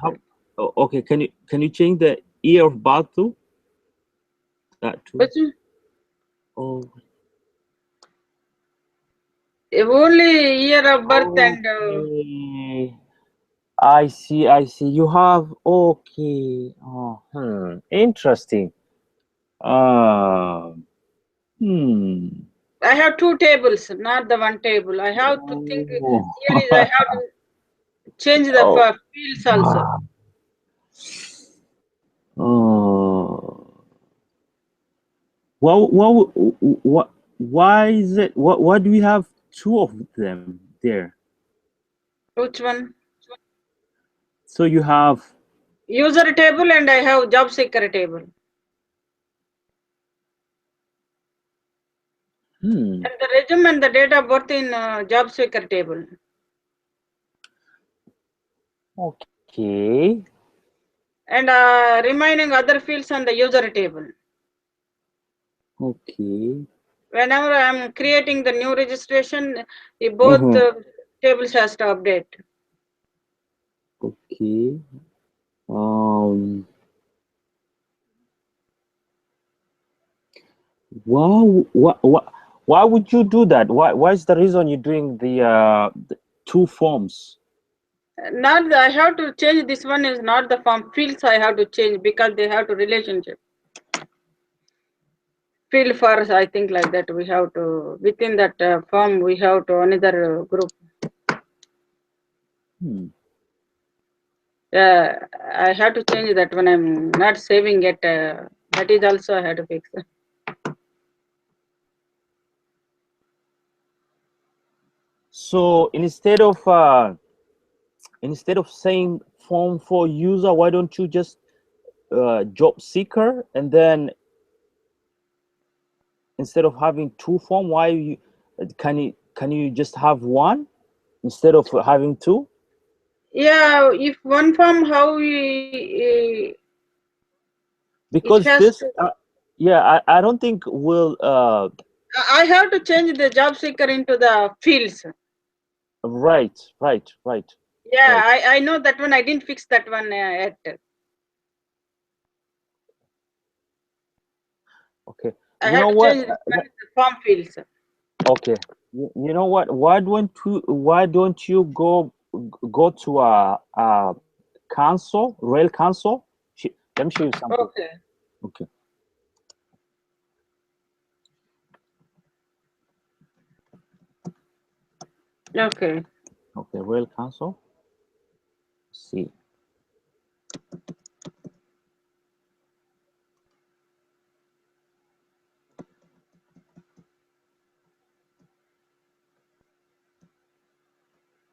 S1: okay? Can you change the year of birth too? That too.
S3: Which
S1: Oh.
S3: only year of birth and
S1: Okay. I see. I see. You have okay. Oh, interesting. Um. Hmm.
S3: I have two tables, not the one table. I have to think
S1: Oh.
S3: here is I have to change the
S1: Oh.
S3: fields also.
S1: Oh. What? Why is it? Why do we have two of them there?
S3: Which one?
S1: So you have
S3: user table and I have job seeker table. And the resume and the date of birth in job seeker table.
S1: Okay.
S3: And remaining other fields on the user table.
S1: Okay.
S3: Whenever I'm creating the new registration, both tables has to update.
S1: Okay. Why would you do that? Why is the reason you're doing the two forms?
S3: Not I have to change. This one is not the form fields. I have to change because they have to relationship. Field for I think like that we have to within that form we have to another group. I have to change that when I'm not saving it. That is also I have to fix.
S1: So instead of saying form for user, why don't you just job seeker, and then instead of having two form, why you can you just have one instead of having two?
S3: Yeah, if one form how we
S1: Because
S3: it has
S1: this
S3: to.
S1: yeah, I don't think will
S3: I have to change the job seeker into the fields.
S1: right.
S3: Yeah, I know that one. I didn't fix that one yet.
S1: Okay.
S3: I
S1: You
S3: have
S1: know
S3: to
S1: what?
S3: change this one to form fields.
S1: Okay. You know what? Why don't you go to a console, rail console? Let me show you something.
S3: Okay.
S1: Okay.
S3: Okay.
S1: Okay, rail console. See.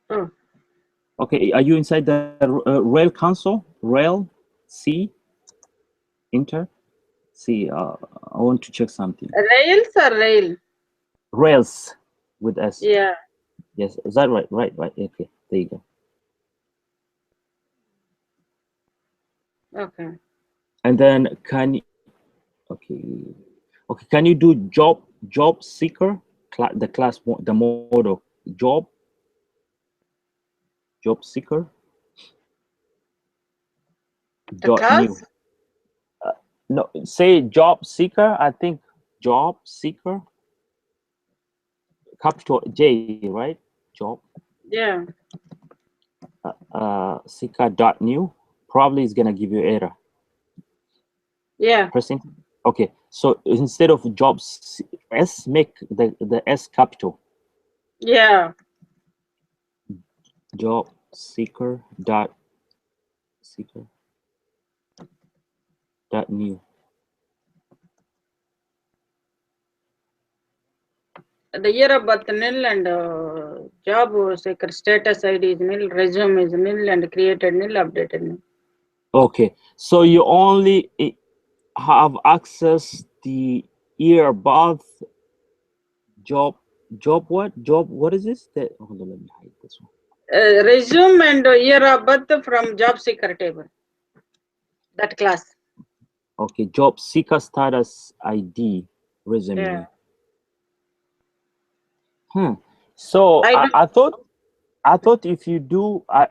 S3: Oh.
S1: Okay, are you inside the rail console? Rail C enter. See, I want to check something.
S3: Rails or rail?
S1: Rails with S.
S3: Yeah.
S1: Yes, is that right? Right. Okay, there you go.
S3: Okay.
S1: And then okay, can you do job seeker the class the model job seeker
S3: The
S1: dot new.
S3: class?
S1: No, say job seeker. I think job seeker capital J, right? Job
S3: Yeah.
S1: seeker dot new probably is gonna give you error.
S3: Yeah.
S1: Press enter. Okay, so instead of jobs S, make the S capital.
S3: Yeah.
S1: Job seeker dot new.
S3: The year of birth nil and job seeker status ID is nil, resume is nil and created nil, updated nil.
S1: Okay, so you only have access the year above what is this? Hold on, let me hide this one.
S3: Resume and year of birth from job seeker table. That class.
S1: Okay, job seeker status ID resume.
S3: Yeah.
S1: So
S3: I do.
S1: I thought if you do I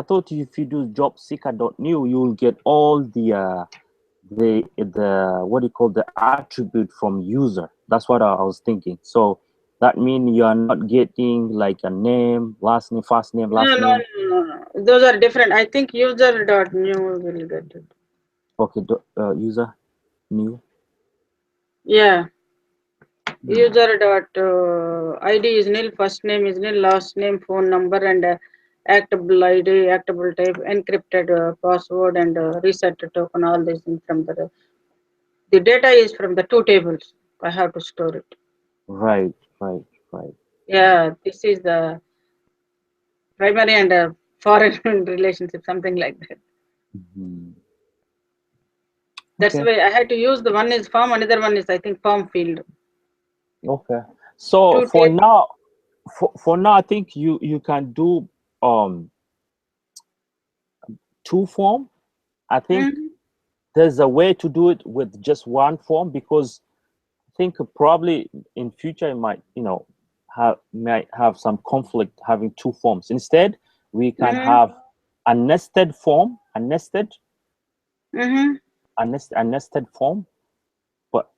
S1: thought if you do job seeker dot new, you will get all the what do you call the attribute from user. That's what I was thinking. So that means you are not getting like a name, last name, first name,
S3: No,
S1: last
S3: no,
S1: name.
S3: no, no. Those are different. I think user dot new will get it.
S1: Okay, user new.
S3: Yeah. User dot ID is nil, first name is nil, last name, phone number, and actable ID, actable type, encrypted password, and reset token. All these things from the data is from the two tables. I have to store it.
S1: Right.
S3: Yeah, this is the primary and foreign relationship, something like that.
S1: Mhm.
S3: That's
S1: Okay.
S3: why I had to use the one is form, another one is I think form field.
S1: Okay. So
S3: Two
S1: for
S3: table.
S1: now, for now, I think you can do um two form. I think
S3: Mm-hmm.
S1: there's a way to do it with just one form, because I think probably in future it might, might have some conflict having two forms. Instead, we can
S3: Mm-hmm.
S1: have a nested form,
S3: Mm-hmm.
S1: a nested form. But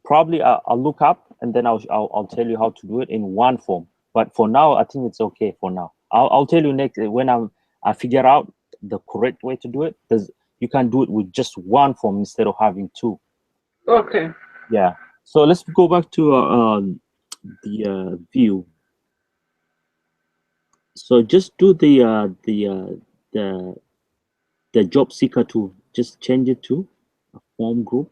S1: probably I'll look up, and then I'll tell you how to do it in one form. But for now, I think it's okay for now. I'll tell you next when I figure out the correct way to do it. You can do it with just one form instead of having two.
S3: Okay.
S1: Yeah. So let's go back to the view. So just do the the job seeker tool. Just change it to a form group.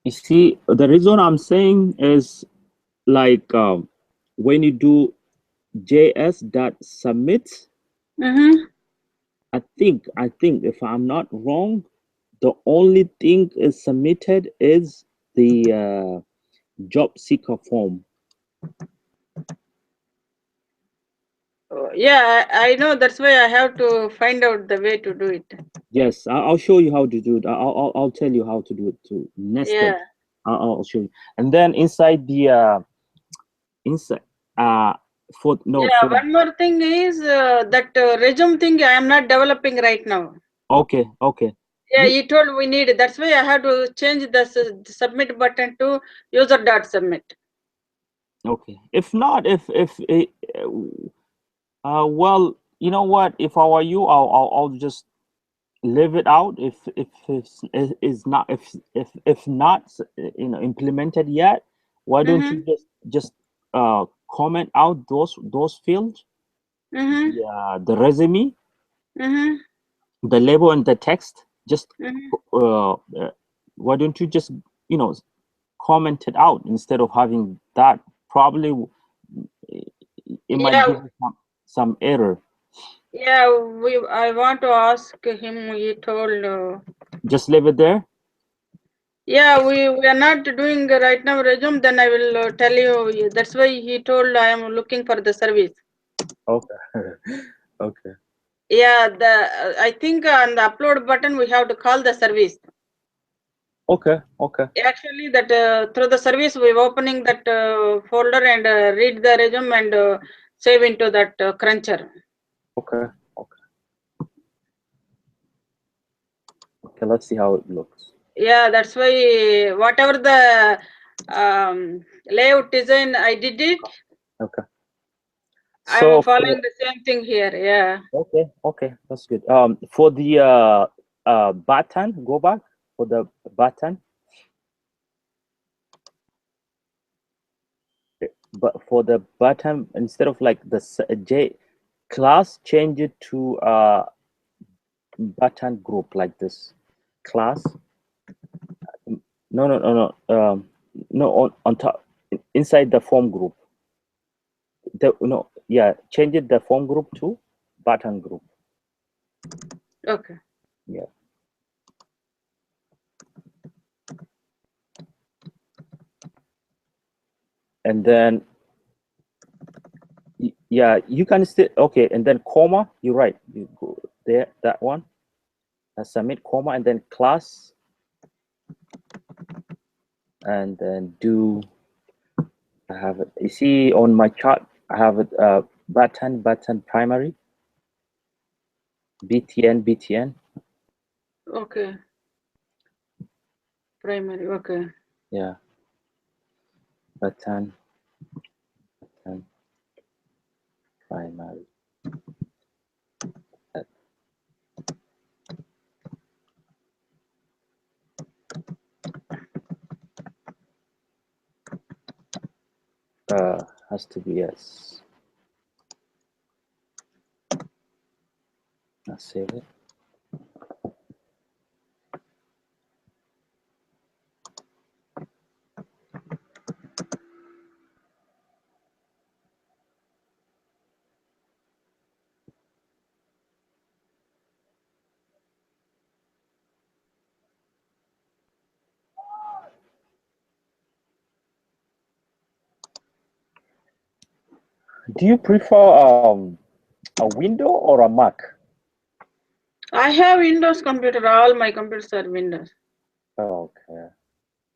S1: You see, the reason I'm saying is like when you do js.submit,
S3: Mm-hmm.
S1: I think if I'm not wrong, the only thing is submitted is the job seeker form.
S3: Yeah, I know. That's why I have to find out the way to do it.
S1: Yes, I'll show you how to do it. I'll tell you how to do it too.
S3: Yeah.
S1: Nested. I'll show you. And then inside the inside for no
S3: Yeah.
S1: for
S3: One more thing is that resume thing I am not developing right now.
S1: okay.
S3: Yeah,
S1: You
S3: he told we need. That's why I had to change the submit button to user.submit.
S1: okay. If not, if it, well, you know what? If I were you, I'll just live it out. If it's not if not implemented yet, why don't
S3: Mm-hmm.
S1: you just comment out those fields,
S3: Mm-hmm.
S1: the resume,
S3: Mm-hmm.
S1: the label, and the text. Just
S3: Mm-hmm.
S1: why don't you just you know comment it out instead of having that? Probably it might
S3: Yeah.
S1: give you some error.
S3: Yeah. I want to ask him. He told.
S1: Just leave it there.
S3: Yeah, we are not doing right now resume. Then I will tell you. That's why he told I am looking for the service.
S1: Okay. Okay.
S3: Yeah, I think on the upload button we have to call the service.
S1: Okay.
S3: Actually, that through the service we're opening that folder and read the resume and save into that cruncher.
S1: Okay. Okay, let's see how it looks.
S3: Yeah, that's why whatever the layout design I did it,
S1: Okay.
S3: I'm
S1: So
S3: following the same thing here. Yeah.
S1: okay, that's good. For the button, go back for the button. But for the button, instead of like the J class, change it to button group like this. Class. No, on top, inside the form group. Change it the form group to button group.
S3: Okay.
S1: Yeah. And then yeah, you can still okay, and then comma. You're right. You go there, that one. Submit comma, and then class, and then do. I have it. You see on my chart, I have it. Button primary. BTN.
S3: Okay. Primary. Okay.
S1: Yeah. Button primary. Has to be yes. Let's save it. Do you prefer a Windows or a Mac?
S3: I have Windows computer. All my computers are Windows.
S1: Okay.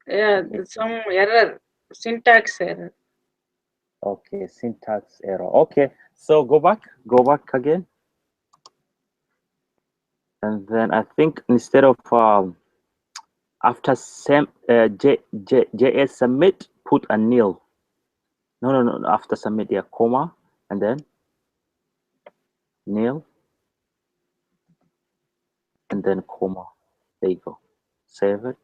S3: Yeah,
S1: Okay.
S3: some error, syntax error.
S1: Okay, syntax error. Okay, so go back again, and then I think instead of after JS submit, put a nil. No. After submit, yeah, comma, and then nil, and then comma. There you go. Save it.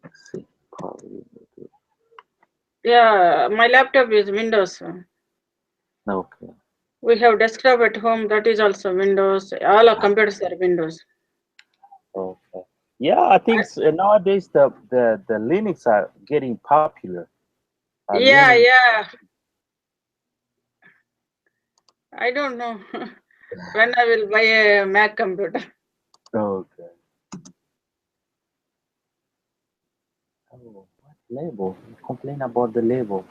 S1: Let's see, probably.
S3: Yeah, my laptop is Windows.
S1: Okay.
S3: We have desktop at home. That is also Windows. All our computers are Windows.
S1: Okay. Yeah, I think nowadays the Linux are getting popular.
S3: Yeah,
S1: Linux.
S3: yeah. I don't know when I will buy a Mac computer.
S1: Okay. Oh, what label? You complain about the label.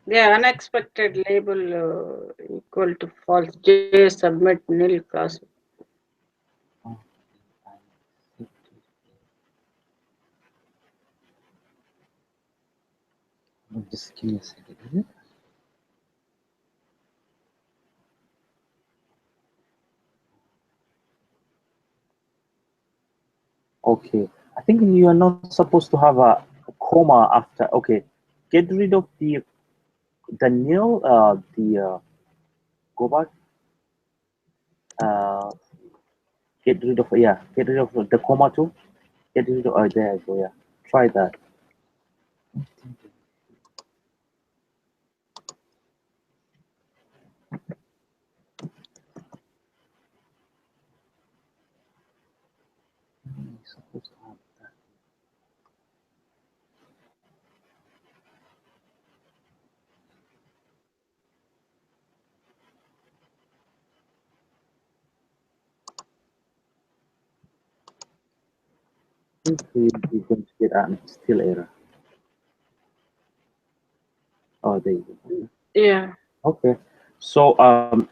S3: Yeah, unexpected label equal to false. J submit nil class.
S1: Just give me a second. Is it? Okay. I think you are not supposed to have a comma after. Okay. Get rid of the nil. Go back. Uh, get rid of Get rid of the comma too. Get rid of. Oh, there you go. Yeah. Try that. You're supposed to have that. I think you're going to get an still error. Oh, there you go.
S3: Yeah.
S1: Okay. So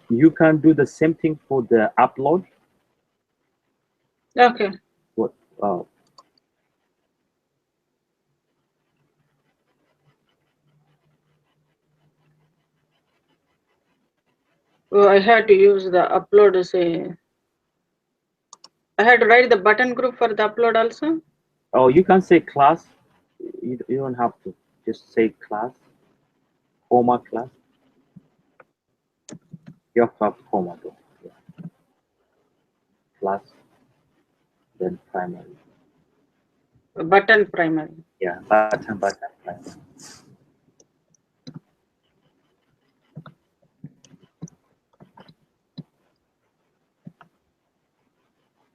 S1: you can do the same thing for the upload.
S3: Okay.
S1: What?
S3: Oh, I had to use the upload. Say, I had to write the button group for the upload also.
S1: Oh, you can say class. You don't have to. Just say class, comma class. You have to have comma though. Yeah. Class, then primary.
S3: Button primary.
S1: Yeah, button, primary.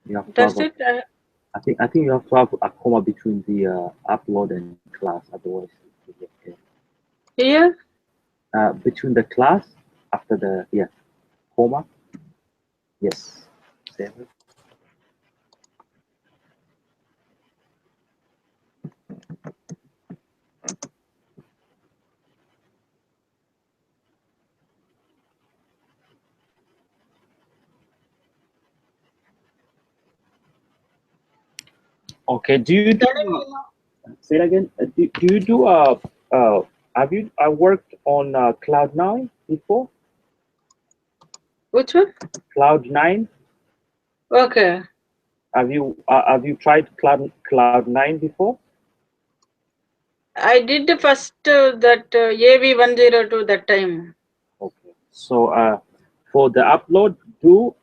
S1: You have to have
S3: That's
S1: a,
S3: it.
S1: I think you have to have a comma between the upload and class, otherwise it will get
S3: Here.
S1: between the class after the comma. Yes. Save it. Okay. Do you do? Say it again. Do you do have you worked on Cloud9 before?
S3: Which one?
S1: Cloud9.
S3: Okay.
S1: Have you tried Cloud9 before?
S3: I did the first that AV102 that time.
S1: Okay. So for the upload, do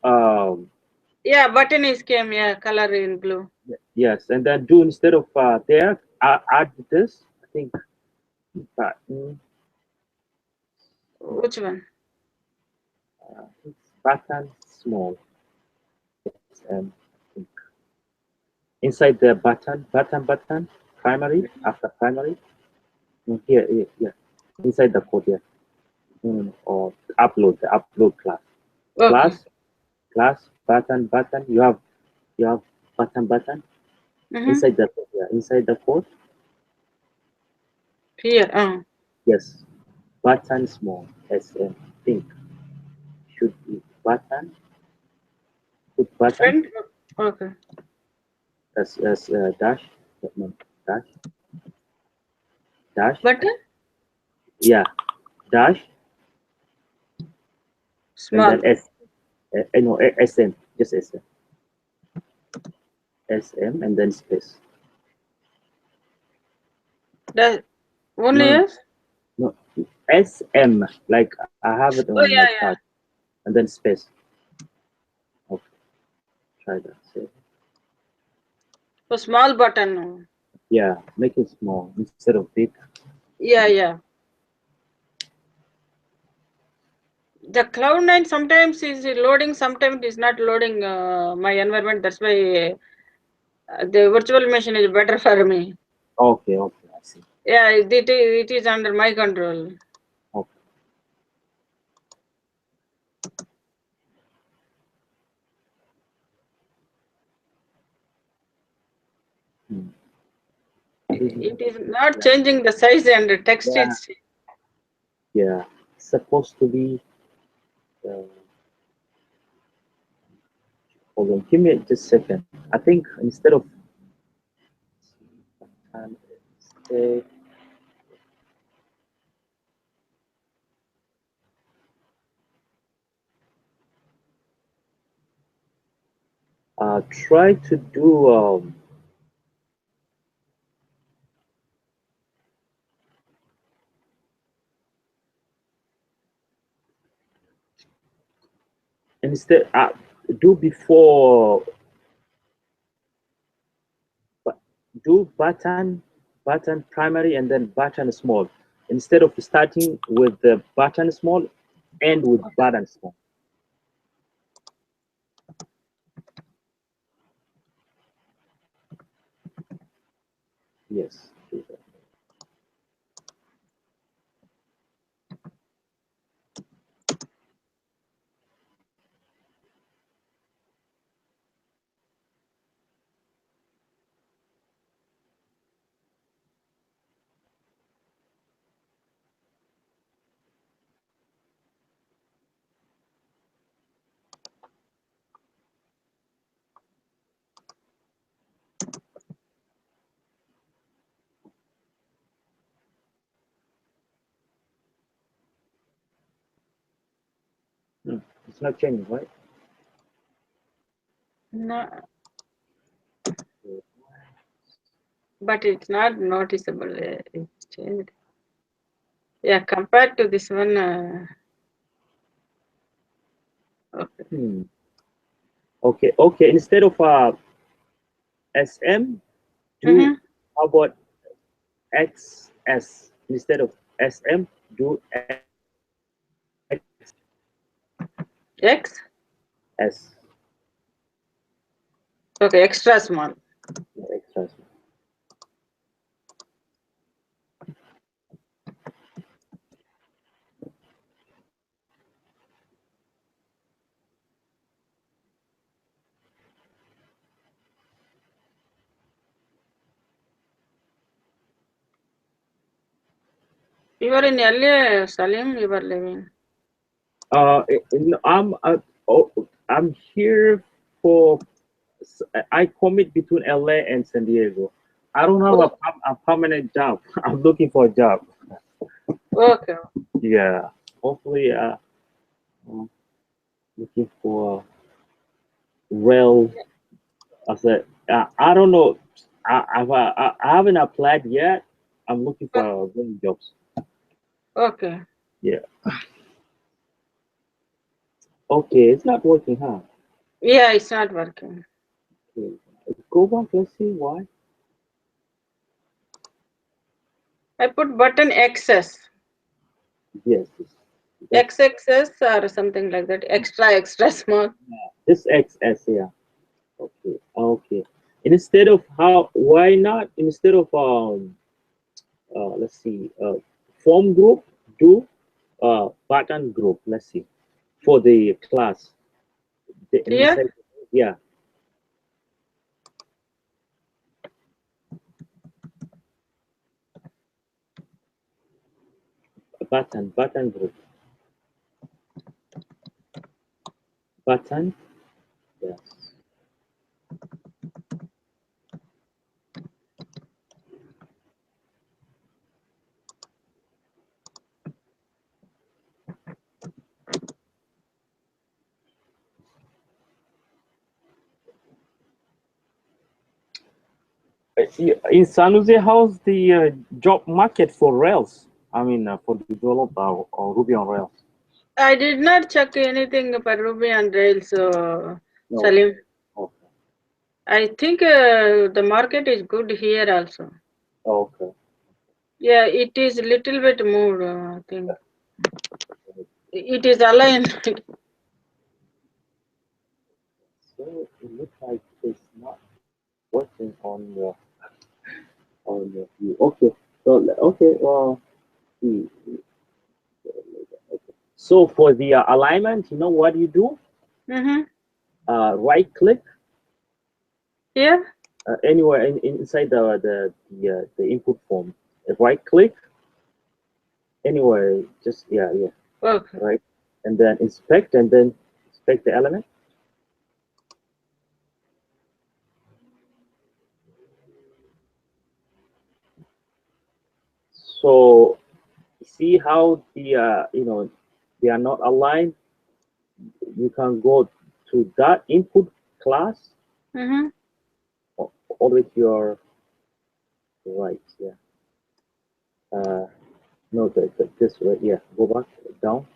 S3: Yeah, button is came. Yeah, color in blue.
S1: Yes, and then do instead of there, add this. I think button,
S3: Which one?
S1: it's button small. I think inside the button primary after primary. Here, inside the code here. Or the upload class.
S3: Okay.
S1: Class button. You have button
S3: Mm-hmm.
S1: inside the code. Yeah, inside the code.
S3: Here.
S1: Yes, button small. SM. Think should be button. Put button
S3: Friend. Okay.
S1: as dash. No, dash dash.
S3: Button
S1: Yeah, dash and
S3: small.
S1: then S. No, SM. Just SM. SM and then space.
S3: That only
S1: No,
S3: yes.
S1: no. SM. Like I have it
S3: Oh
S1: on my
S3: yeah, yeah.
S1: chart and then space. Okay, try that. Save.
S3: So small button.
S1: Yeah, make it small instead of big.
S3: Yeah, yeah. The Cloud9 sometimes is loading, sometimes it is not loading my environment. That's why the virtual machine is better for me.
S1: Okay, I see.
S3: Yeah, it is under my control.
S1: Okay. Hmm.
S3: It is not changing the size and the text.
S1: Yeah,
S3: It's
S1: yeah. It's supposed to be. Uh, Hold on, give me just a second. I think instead of and say, try to do instead do before do button primary and then button small instead of starting with the button small end with button small. Yes, do that. It's not changing, right?
S3: not, but it's not noticeable. It's changed. Yeah, compared to this one. Okay.
S1: Okay. Instead of SM, do
S3: Mm-hmm.
S1: how about XS? Instead of SM, do
S3: X.
S1: S.
S3: Okay, extra small.
S1: Extra.
S3: You are in LA, Salim. You are living.
S1: Uh, oh, I'm here for. I commit between LA and San Diego. I don't have
S3: Oh,
S1: a permanent job. I'm looking for a job.
S3: okay.
S1: Yeah, hopefully, looking for well. I said, I don't know. I haven't applied yet. I'm looking for jobs.
S3: Okay.
S1: Yeah. Okay, it's not working, huh?
S3: Yeah, it's not working.
S1: Okay. Go back. Let's see why.
S3: I put button XS.
S1: Yes.
S3: XXS or something like that. Extra small.
S1: This XS, yeah. Okay. Okay. Instead of why not instead of let's see, form group, do button group. Let's see, for the class. The
S3: Yeah.
S1: inside, yeah, button group, button. Yes. In San Jose, how's the job market for Rails? I mean, for developer or Ruby on Rails.
S3: I did not check anything for Ruby and Rails,
S1: No.
S3: Salim.
S1: Okay.
S3: I think the market is good here also.
S1: Okay.
S3: Yeah, it is little bit more, I think. It is aligned.
S1: So it looks like it's not working on your view. Okay. So okay. Hmm. So for the alignment, you know what you do?
S3: Mm-hmm.
S1: Right click
S3: Yeah.
S1: anywhere inside the input form. Right click anywhere, just yeah,
S3: Okay.
S1: right, and then inspect and then inspect the element. So see how they are not aligned. You can go to that input class
S3: Mm-hmm.
S1: all with your right. Yeah. No, this way. Yeah. Go back down.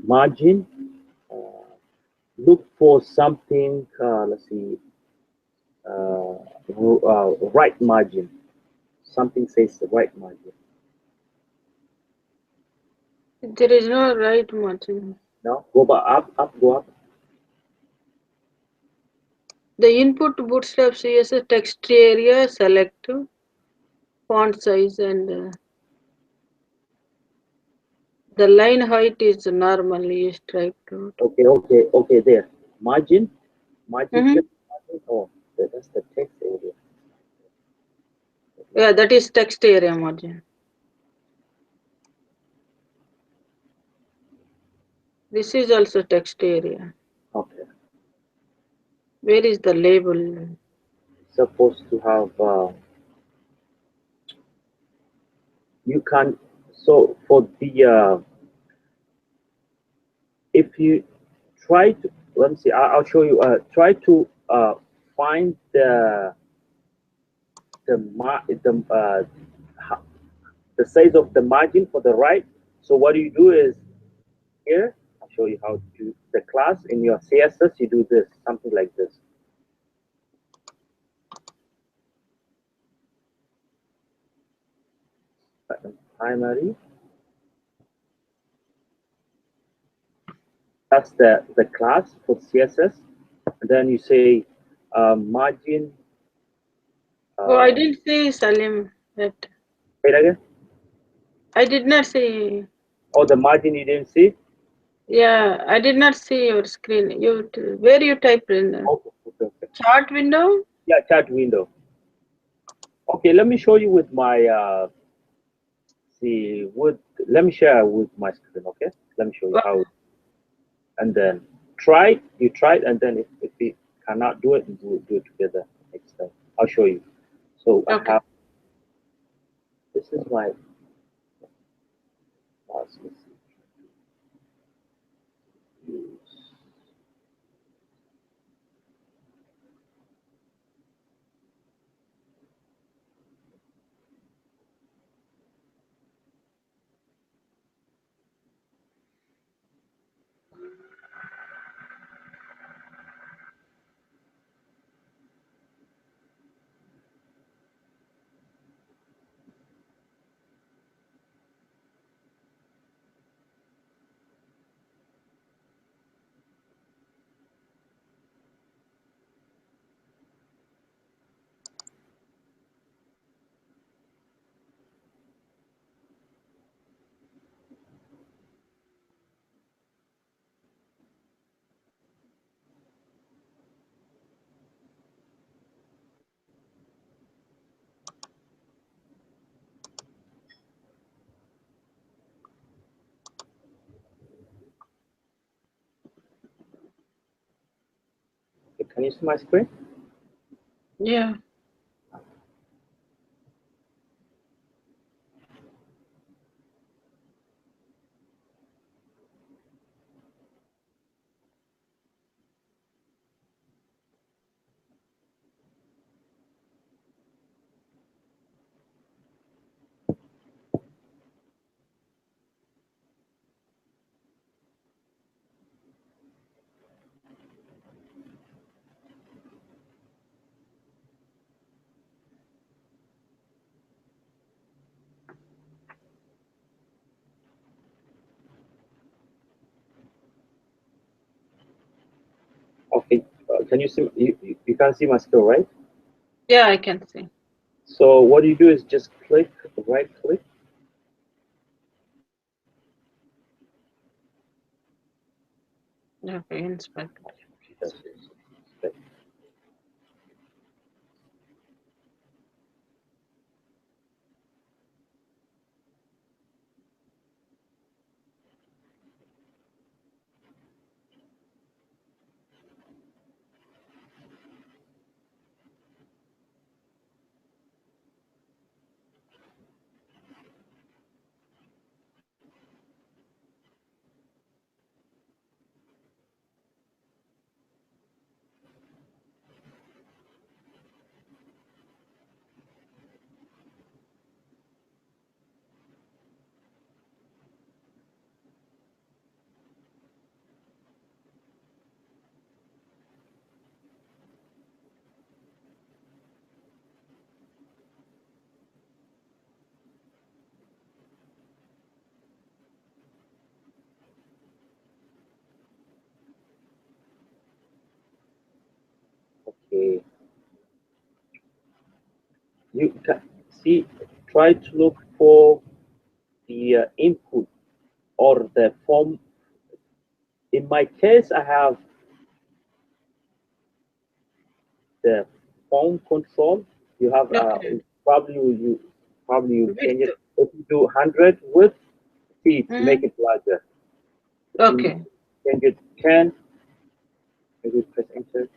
S1: Margin. Uh, Look for something. Let's see. Right margin. Something says the right margin.
S3: There is no right margin.
S1: Now go back up, go up.
S3: The input bootstrap CSS text area, select font size and the line height is normally striped out.
S1: Okay. There. Margin.
S3: Mm-hmm.
S1: Click margin. Oh, that's the text area.
S3: Yeah, that is text area margin. This is also text area.
S1: Okay.
S3: Where is the label?
S1: Supposed to have. You can. So for the if you try to let me see. I'll show you. Try to find the ha- the size of the margin for the right. So what you do is here. I'll show you how to do the class in your CSS. You do this something like this. Primary. That's the class for CSS. And then you say margin.
S3: Oh, I
S1: Uh,
S3: didn't see Salim yet.
S1: Say it again.
S3: I did not see.
S1: Oh, the margin you didn't see.
S3: Yeah, I did not see your screen. Where you typed in the
S1: Okay.
S3: chart window?
S1: Yeah, chat window. Okay, let me show you with my see with let me share with my screen. Okay, let me show you how. And then you try it, and then if you cannot do it, we'll do it together next time. I'll show you. So I
S3: Okay.
S1: have this is my let's see. Can you see my screen?
S3: Yeah.
S1: Okay. Can you see? You can see my screen, right?
S3: Yeah, I can see.
S1: So what you do is just click, right click.
S3: Okay, inspect.
S1: Okay. You can see. Try to look for the input or the form. In my case, I have the form control. You have
S3: Okay.
S1: probably you change
S3: Width.
S1: it. If you do 100 width, see to make
S3: Mm-hmm.
S1: it larger. If you
S3: Okay.
S1: change it 10, maybe press enter.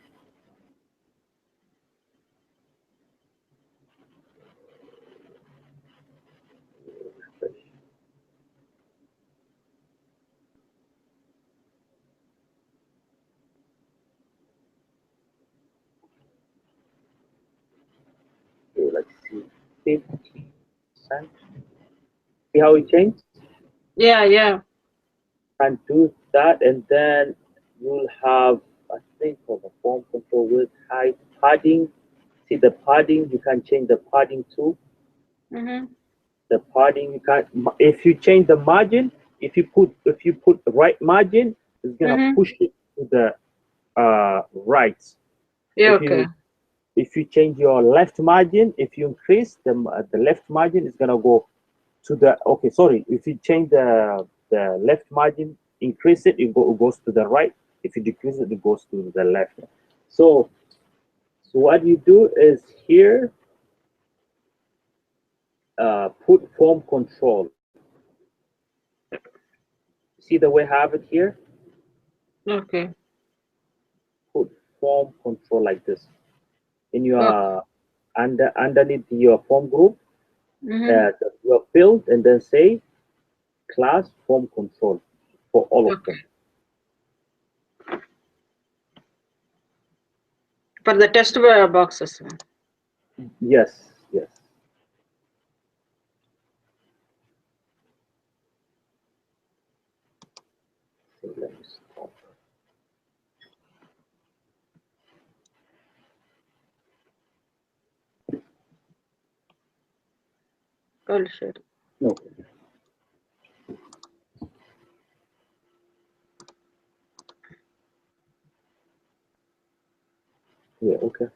S1: Okay, let's see. 50%. See how it changed?
S3: Yeah, yeah.
S1: And do that, and then you'll have, I think, for the form control with height padding. See the padding, you can change the padding too.
S3: Mm-hmm.
S1: The padding you can, if you change the margin, if you put the right margin, it's gonna
S3: Mm-hmm.
S1: push it to the right.
S3: Yeah,
S1: If
S3: okay.
S1: you change your left margin, if you increase the left margin, is gonna go to the, okay, sorry, if you change the left margin, increase it, it goes to the right. If you decrease it, it goes to the left. So what you do is here, put form control. See the way I have it here?
S3: Okay.
S1: Put form control like this in
S3: Okay.
S1: your underneath your form group,
S3: Mm-hmm.
S1: your field, and then say class form control for all of
S3: Okay.
S1: them.
S3: For the test boxes.
S1: Yes, yes. So let me stop.
S3: I'll share.
S1: No. Yeah, okay.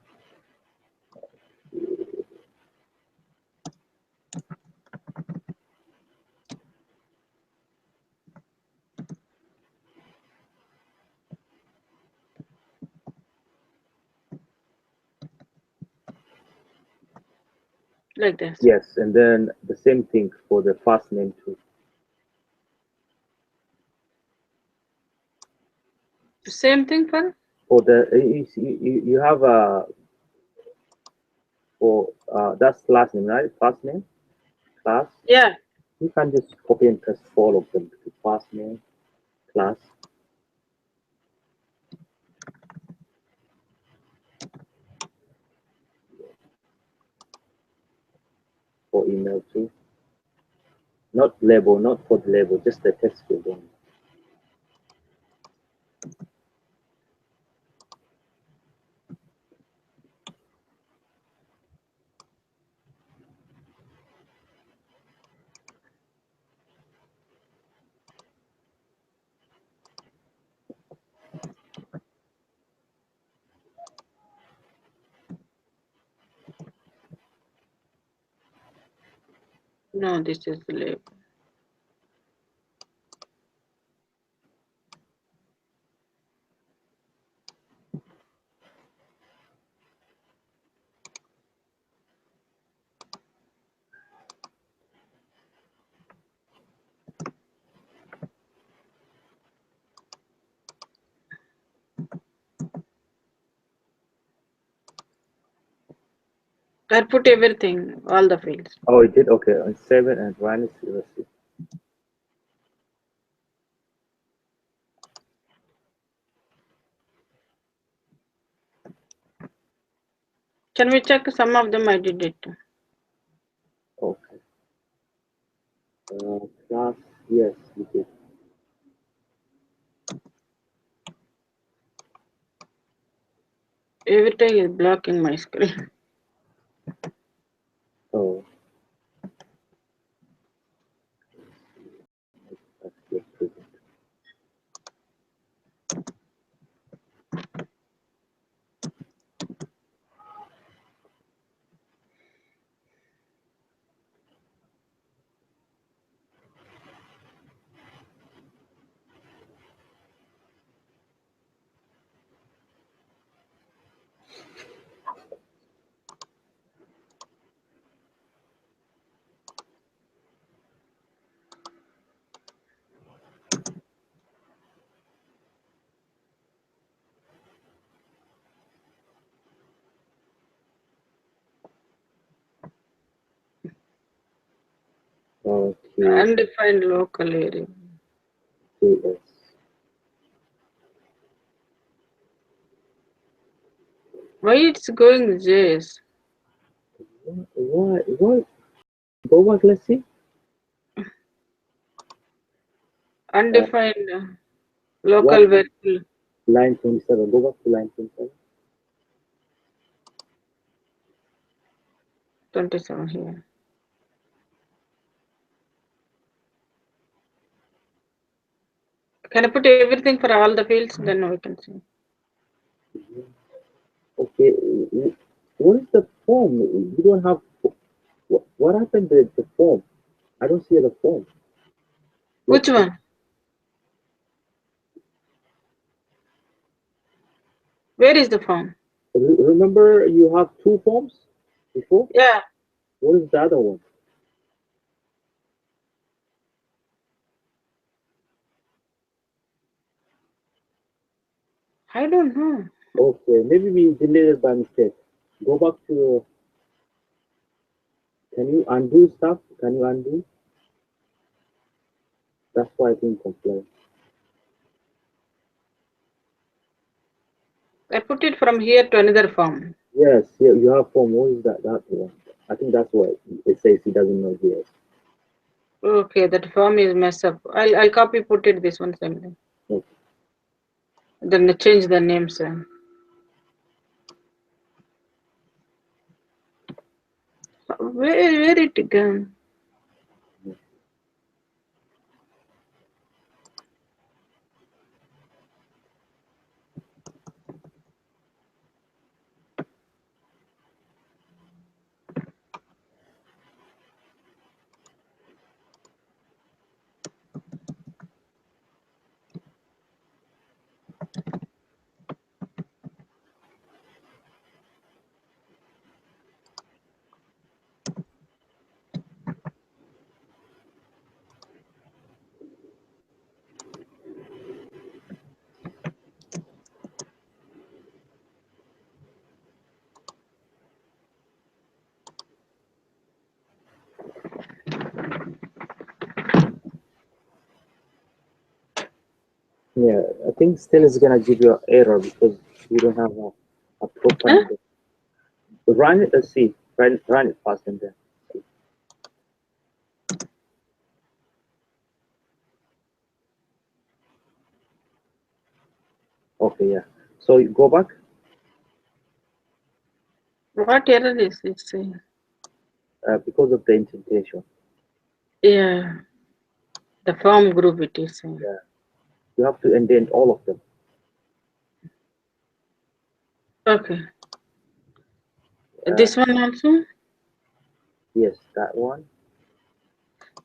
S3: Like this.
S1: Yes, and then the same thing for the first name too.
S3: Same thing for?
S1: For the you have for that's last name, right? First name, class.
S3: Yeah.
S1: You can just copy and paste all of them to first name, class. For email too. Not label, not for the label, just the text field only.
S3: No, this is the label. I put everything, all the fields.
S1: Oh, it did? Okay. And save it and run it. Let's see.
S3: Can we check some of them? I did it.
S1: Okay. Class, yes, you did.
S3: Everything is blocking my screen.
S1: Oh, that's good. Okay.
S3: Undefined local area.
S1: JS.
S3: Why it's going JS?
S1: Why? Go back, let's see.
S3: Undefined
S1: What?
S3: local variable.
S1: Line 27. Go back to line 27.
S3: 27 here. Can I put everything for all the fields? Then we can see.
S1: Okay. What is the form? You don't have. What happened to the form? I don't see the form.
S3: Which one? Where is the form?
S1: Remember, you have two forms before?
S3: Yeah,
S1: What is the other one?
S3: I don't know.
S1: Okay, maybe we deleted by mistake. Go back to. Can you undo stuff? Can you undo? That's why I didn't complain.
S3: I put it from here to another form.
S1: Yes, yeah, you have form. What is that? That one. I think that's why it says he doesn't know here.
S3: Okay, that form is messed up. I'll copy put it this one same thing.
S1: Okay.
S3: Then change the names. Where it gone?
S1: Yeah, I think still it's gonna give you an error because you don't have a proper.
S3: Huh?
S1: Run it. Let's see. Run it fast and then. See. Okay, yeah. So you go back.
S3: What error is this?
S1: Because of the indentation.
S3: Yeah, the form group it is.
S1: Yeah, you have to indent all of them.
S3: Okay. This one also?
S1: Yes, that one,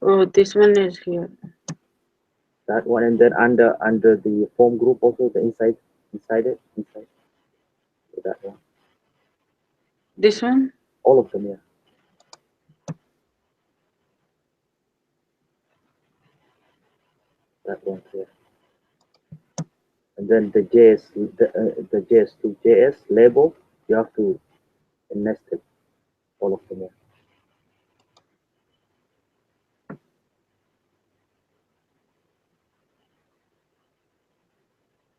S3: Oh, this one is here.
S1: and then under the form group also the inside so that one.
S3: This one?
S1: All of them, yeah. That one here. And then the the JS label, you have to nest it, all of them, yeah.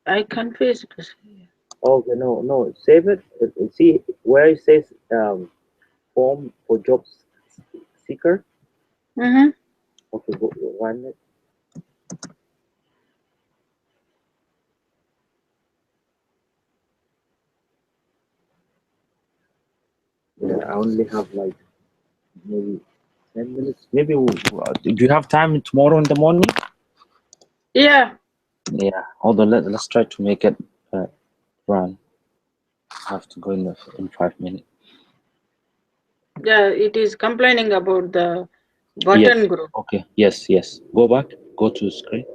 S3: I confused.
S1: Okay, no, save it. See where it says form for job seeker.
S3: Mm-hmm.
S1: Okay, go run it. Yeah, I only have like maybe 10 minutes. Maybe do you have time tomorrow in the morning?
S3: Yeah.
S1: Yeah, hold on. Let's try to make it run. I have to go in 5 minutes.
S3: Yeah, it is complaining about the button
S1: Yes.
S3: group.
S1: Okay. Yes. Go back. Go to screen.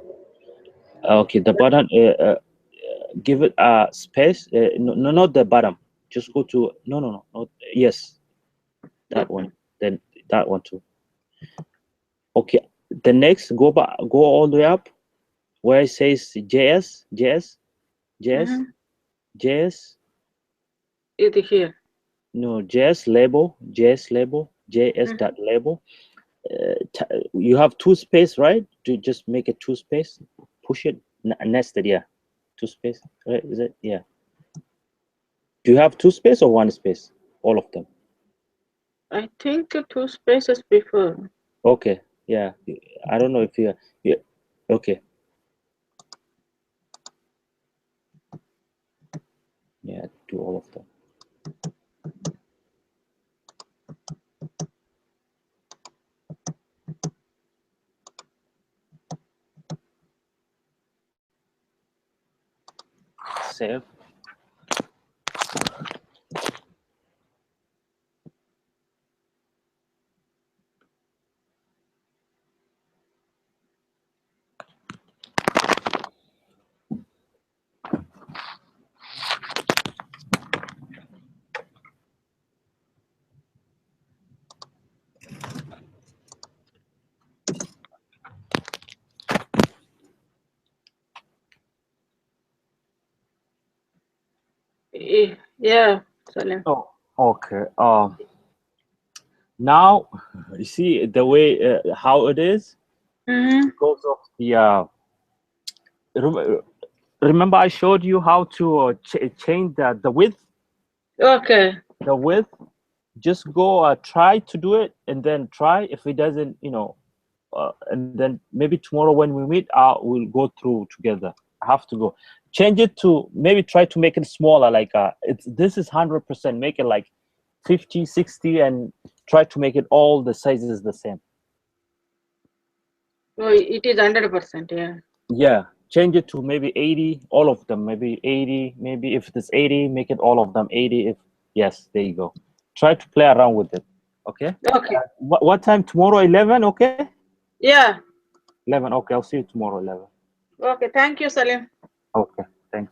S1: Okay. The button. Give it a space. No, not the bottom. Just go to no. Yes, that one.
S3: Okay.
S1: Then that one too. Okay. The next, go back. Go all the way up where it says JS.
S3: Mm-hmm.
S1: JS.
S3: It here.
S1: No, JS label. JS
S3: Mm-hmm.
S1: dot label. You have two space, right? To just make it two space, push it nested, yeah, two space, right? Is it? Yeah. Do you have two space or one space? All of them.
S3: I think 2 spaces before.
S1: Okay. Yeah. I don't know if you. Yeah. Okay. Yeah. Do all of them. Save.
S3: Yeah, Salim.
S1: Oh. Okay. Now you see the way how it is
S3: Mm-hmm.
S1: because of the remember I showed you how to change the width.
S3: Okay.
S1: The width, just go try to do it and then try. If it doesn't, and then maybe tomorrow when we meet, we'll go through together. I have to go change it to maybe try to make it smaller, like this is 100%, make it like 50, 60, and try to make it all the sizes the same.
S3: Oh, it is 100%. Yeah.
S1: Yeah, change it to maybe 80, all of them, maybe 80, maybe if it's 80, make it all of them 80. If yes, there you go. Try to play around with it. Okay.
S3: Okay.
S1: What time tomorrow? 11. Okay.
S3: Yeah.
S1: 11. Okay, I'll see you tomorrow 11.
S3: Okay. Thank you, Salim.
S1: Okay, thanks.